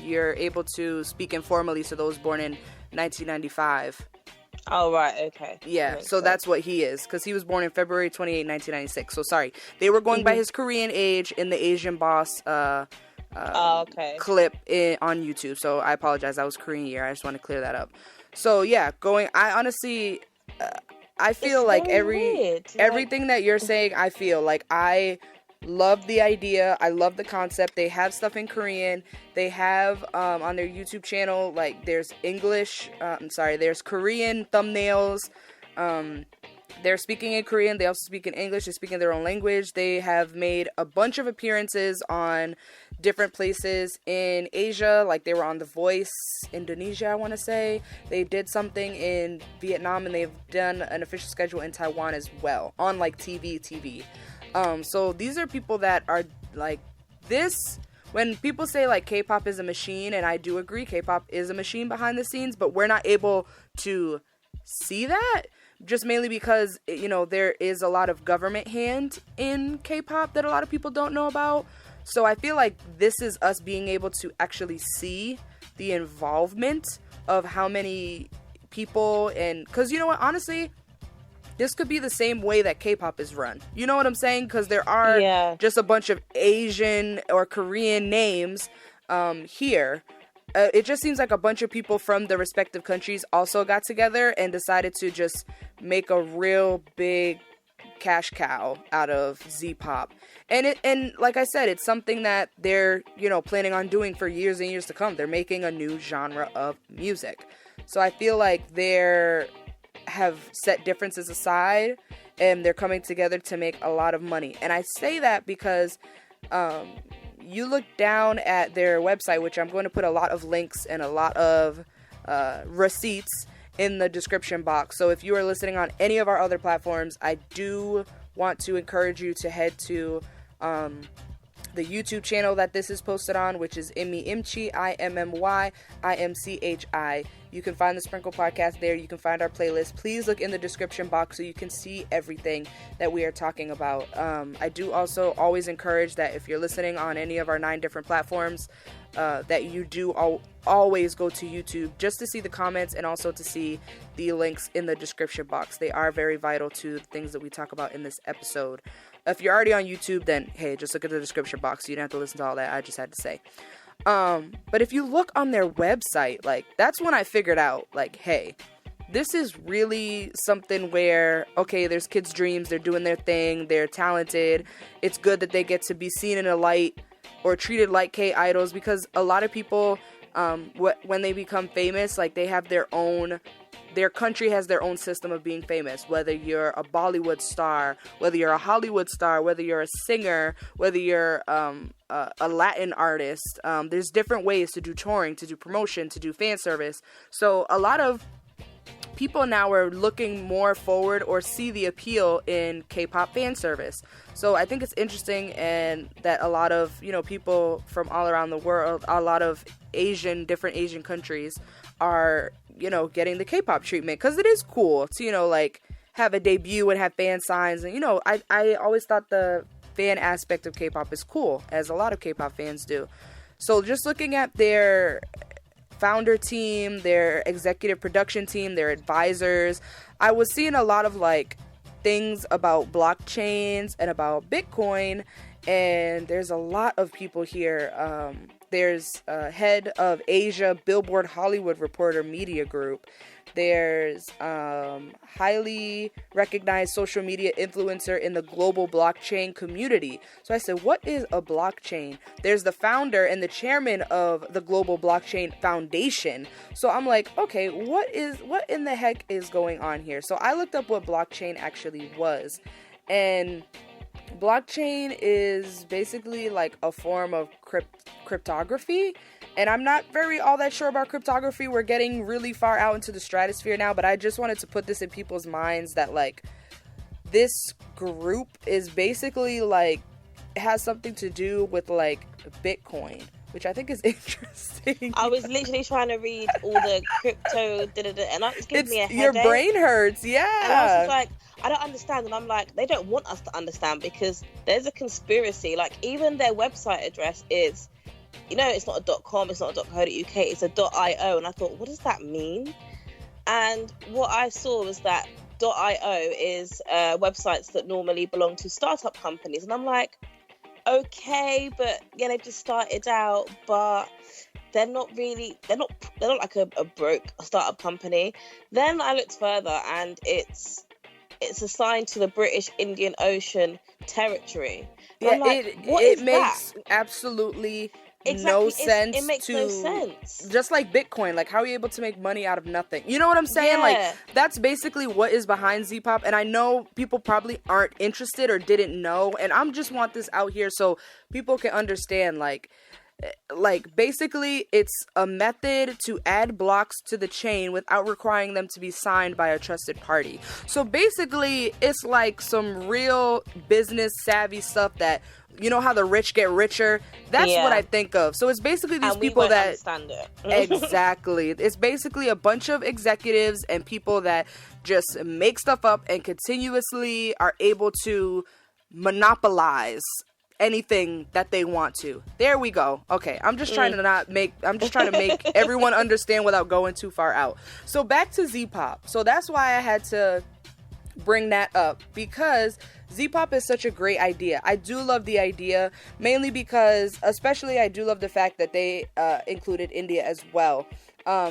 you're able to speak informally to those born in 1995. Oh, right, okay. Yeah, so sense. That's what he is, because he was born in February 28, 1996. So, sorry. They were going by his Korean age in the Asian Boss clip on YouTube. So, I apologize. That was Korean year. I just want to clear that up. So, yeah, I honestly, I feel like everything that you're saying, I feel like I love the idea. I love the concept. They have stuff in Korean. They have on their YouTube channel, like, there's there's Korean thumbnails. They're speaking in Korean. They also speak in English. They speak in their own language. They have made a bunch of appearances on different places in Asia. Like, they were on The Voice Indonesia, I want to say. They did something in Vietnam, and they've done an official schedule in Taiwan as well, on, like, TV. So these are people that are like this. When people say like K-pop is a machine, and I do agree, K-pop is a machine behind the scenes, but we're not able to see that just mainly because, you know, there is a lot of government hand in K-pop that a lot of people don't know about. So I feel like this is us being able to actually see the involvement of how many people, and because, you know what, honestly, this could be the same way that K-pop is run. You know what I'm saying? Because there are just a bunch of Asian or Korean names here. It just seems like a bunch of people from the respective countries also got together and decided to just make a real big cash cow out of Z-pop. And like I said, it's something that they're, you know, planning on doing for years and years to come. They're making a new genre of music. So I feel like they're have set differences aside and they're coming together to make a lot of money. And I say that because you look down at their website, which I'm going to put a lot of links and a lot of receipts in the description box. So if you are listening on any of our other platforms, I do want to encourage you to head to the YouTube channel that this is posted on, which is Immy Imchi, IMMY You can find the sprinKle podcast there. You can find our playlist. Please look in the description box so you can see everything that we are talking about. I do also always encourage that if you're listening on any of our 9 different platforms, that you do always go to YouTube just to see the comments and also to see the links in the description box. They are very vital to the things that we talk about in this episode. If you're already on YouTube, then hey, just look at the description box. You don't have to listen to all that. I just had to say. But if you look on their website, like, that's when I figured out, like, hey, this is really something where, okay, there's kids' dreams, they're doing their thing, they're talented. It's good that they get to be seen in a light or treated like K-idols, because a lot of people, when they become famous, like, they have their country has their own system of being famous, whether you're a Bollywood star, whether you're a Hollywood star, whether you're a singer, whether you're a Latin artist. There's different ways to do touring, to do promotion, to do fan service. So a lot of people now are looking more forward or see the appeal in K-pop fan service. So I think it's interesting, and that a lot of, you know, people from all around the world, a lot of different Asian countries are, you know, getting the K-pop treatment, because it is cool to, you know, like, have a debut and have fan signs. And, you know, I always thought the fan aspect of K-pop is cool, as a lot of K-pop fans do. So just looking at their founder team, their executive production team, their advisors, I was seeing a lot of, like, things about blockchains and about Bitcoin, and there's a lot of people here. There's head of Asia Billboard Hollywood Reporter Media Group. There's highly recognized social media influencer in the global blockchain community. So I said, what is a blockchain? There's the founder and the chairman of the Global Blockchain Foundation. So I'm like, okay, what in the heck is going on here? So I looked up what blockchain actually was. And blockchain is basically like a form of cryptography, and I'm not all that sure about cryptography. We're getting really far out into the stratosphere now, but I just wanted to put this in people's minds that, like, this group is basically, like, has something to do with, like, Bitcoin, which I think is interesting. I was literally trying to read all the crypto, and it's giving me a headache. Your brain hurts, yeah. And I was just like, I don't understand. And I'm like, they don't want us to understand, because there's a conspiracy. Like, even their website address is, you know, it's not a .com, it's not a .co.uk, it's a .io. And I thought, what does that mean? And what I saw was that .io is websites that normally belong to startup companies. And I'm like, okay, but yeah, they've just started out, but they're not like a broke startup company. Then I looked further, and it's assigned to the British Indian Ocean territory. Yeah, like, it makes absolutely no sense. It makes no sense. Just like Bitcoin, like, how are you able to make money out of nothing? You know what I'm saying? Yeah. Like, that's basically what is behind Z-pop, and I know people probably aren't interested or didn't know, and I'm just want this out here so people can understand, like, basically it's a method to add blocks to the chain without requiring them to be signed by a trusted party. So basically it's like some real business savvy stuff that, you know how the rich get richer? That's what I think of. So it's basically these people that understand it. Exactly. It's basically a bunch of executives and people that just make stuff up and continuously are able to monopolize anything that they want to. There we go. Okay, I'm just trying to make everyone understand without going too far out. So back to Z-pop. So that's why I had to bring that up, because Z-pop is such a great idea. I do love the idea, mainly because, especially I do love the fact that they included India as well.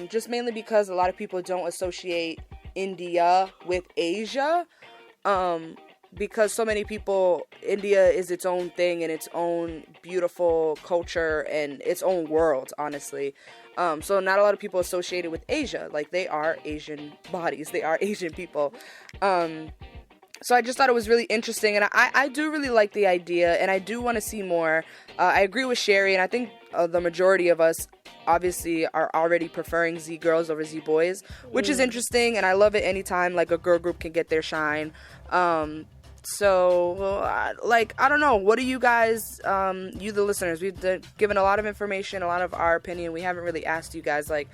Just mainly because a lot of people don't associate India with Asia. Because so many people, India is its own thing and its own beautiful culture and its own world, honestly. So not a lot of people associate it with Asia. Like, they are Asian bodies. They are Asian people. So I just thought it was really interesting. And I do really like the idea, and I do want to see more. I agree with Shari, and I think the majority of us obviously are already preferring Z girls over Z boys, which is interesting. And I love it anytime, like, a girl group can get their shine. So, like, I don't know. What do you guys, you the listeners, we've given a lot of information, a lot of our opinion. We haven't really asked you guys, like,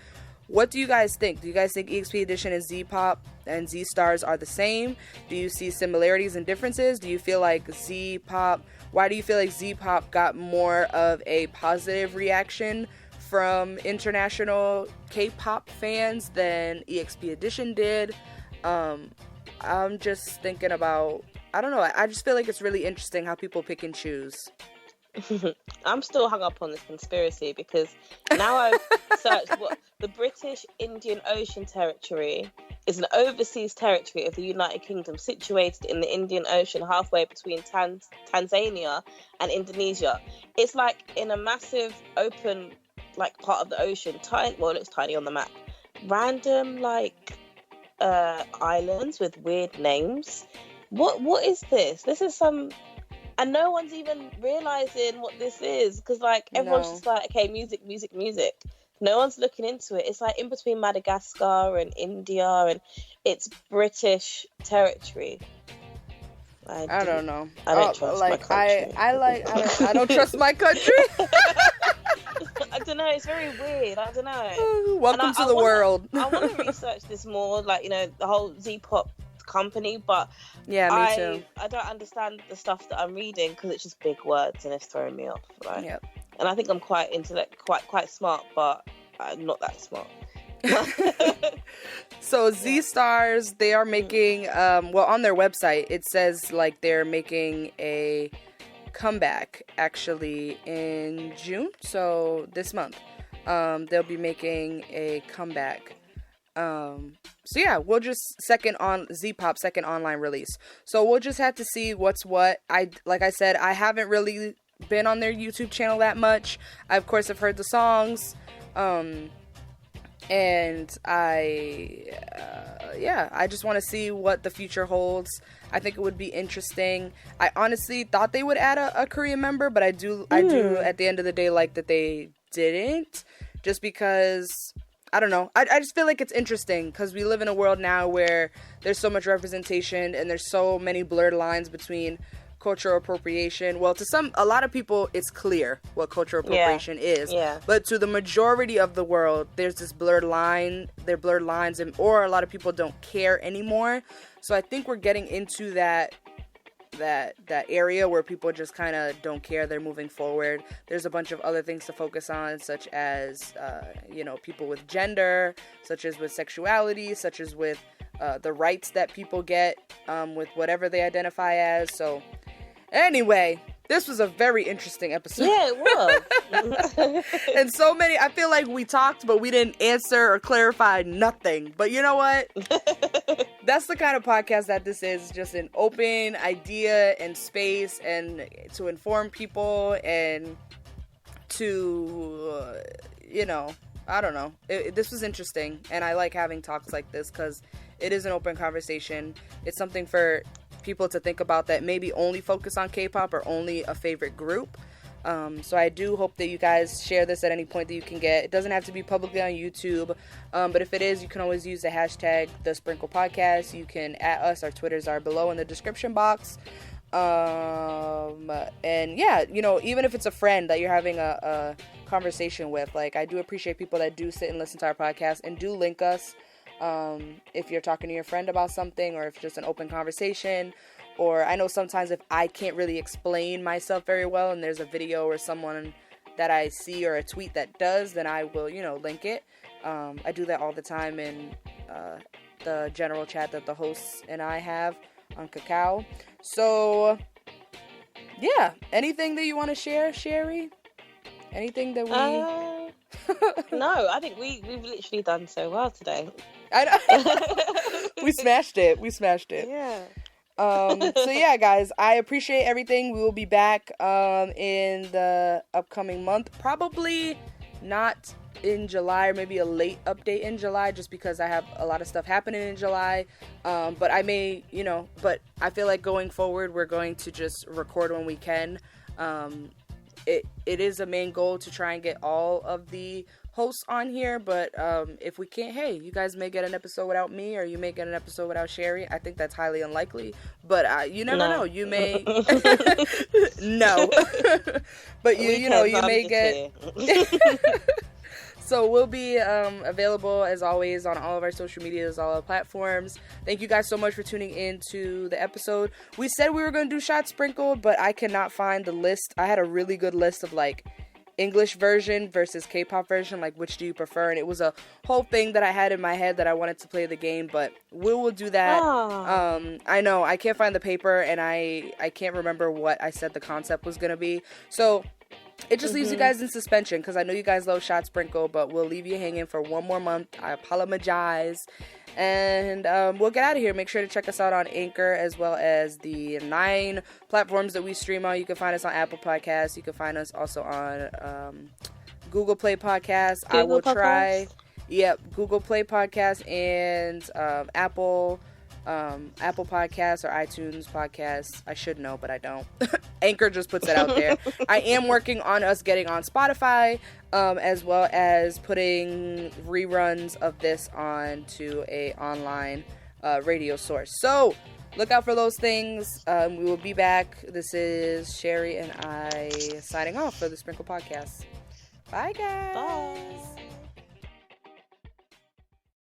what do you guys think? Do you guys think EXP Edition and Z-pop and Z-stars are the same? Do you see similarities and differences? Do you feel like Z-pop, why do you feel like Z-pop got more of a positive reaction from international K-pop fans than EXP Edition did? I'm just thinking about, I don't know, I just feel like it's really interesting how people pick and choose. I'm still hung up on this conspiracy, because now I've searched what the British Indian Ocean Territory is an overseas territory of the United Kingdom situated in the Indian Ocean, halfway between Tanzania and Indonesia. It's like in a massive open, like, part of the ocean. It looks tiny on the map. Random, like, islands with weird names. What is this? This is some, and no one's even realizing what this is, because, like, everyone's just like, okay, music. No one's looking into it. It's like in between Madagascar and India, and it's British territory. I don't know. I don't trust my country. I don't trust my country. I don't know. It's very weird. I don't know. Welcome to the world. I want to research this more, like, you know, the whole Z-pop company, but yeah, me too. I don't understand the stuff that I'm reading, because it's just big words and it's throwing me off, right? Yep. And I think I'm quite quite smart, but I'm not that smart. So Z-stars, they are making well, on their website it says, like, they're making a comeback actually in June, so this month. They'll be making a comeback. So yeah, we'll just Z-pop second online release. So we'll just have to see what's what. Like I said, I haven't really been on their YouTube channel that much. I of course have heard the songs, and I just want to see what the future holds. I think it would be interesting. I honestly thought they would add a Korean member, but I do at the end of the day like that they didn't, just because, I don't know. I just feel like it's interesting, because we live in a world now where there's so much representation and there's so many blurred lines between cultural appropriation. Well, to a lot of people, it's clear what cultural appropriation is. Yeah. But to the majority of the world, there's this blurred line. They're blurred lines, or a lot of people don't care anymore. So I think we're getting into that area where people just kind of don't care. They're moving forward. There's a bunch of other things to focus on, such as people with gender, such as with sexuality, such as with the rights that people get with whatever they identify as. So anyway, this was a very interesting episode. Yeah, it was. And so many, I feel like we talked, but we didn't answer or clarify nothing. But you know what? That's the kind of podcast that this is. Just an open idea and space, and to inform people, and to, I don't know. This was interesting, and I like having talks like this, because it is an open conversation. It's something for people to think about that maybe only focus on K-pop or only a favorite group. So I do hope that you guys share this at any point that you can get. It doesn't have to be publicly on YouTube, but if it is, you can always use the hashtag the sprinKle podcast. You can @ us. Our Twitters are below in the description box. And yeah, even if it's a friend that you're having a conversation with, like, I do appreciate people that do sit and listen to our podcast and do link us if you're talking to your friend about something, or if it's just an open conversation. Or I know sometimes if I can't really explain myself very well and there's a video or someone that I see or a tweet that does, then I will, link it. I do that all the time in the general chat that the hosts and I have on Kakao. So, yeah. Anything that you want to share, Shari? Anything that we... No, I think we've literally done so well today. I know. We smashed it. Yeah. So yeah, guys, I appreciate everything. We will be back in the upcoming month. Probably not in July, or maybe a late update in July, just because I have a lot of stuff happening in July. But I may, but I feel like going forward, we're going to just record when we can. It is a main goal to try and get all of the hosts on here, but if we can't, hey, you guys may get an episode without me, or you may get an episode without Shari. I think that's highly unlikely, but you never know. You may no, but you may get. So we'll be available as always on all of our social medias, all our platforms. Thank you guys so much for tuning in to the episode. We said we were going to do Shot Sprinkled, but I cannot find the list. I had a really good list of English version versus K-pop version, which do you prefer? And it was a whole thing that I had in my head that I wanted to play the game, but we will do that. I know, I can't find the paper, and I can't remember what I said the concept was going to be. So it just leaves you guys in suspension, because I know you guys love Shot Sprinkle, but we'll leave you hanging for one more month. I apologize. And we'll get out of here. Make sure to check us out on Anchor, as well as the 9 platforms that we stream on. You can find us on Apple Podcasts. You can find us also on Google Play Podcasts. I will try. Yep, Google Play Podcasts and Apple Podcasts or iTunes Podcasts. I should know, but I don't. Anchor just puts it out there. I am working on us getting on Spotify, as well as putting reruns of this onto a online radio source. So look out for those things. We will be back. This is Shari and I signing off for the sprinKle Podcast. Bye, guys. Bye.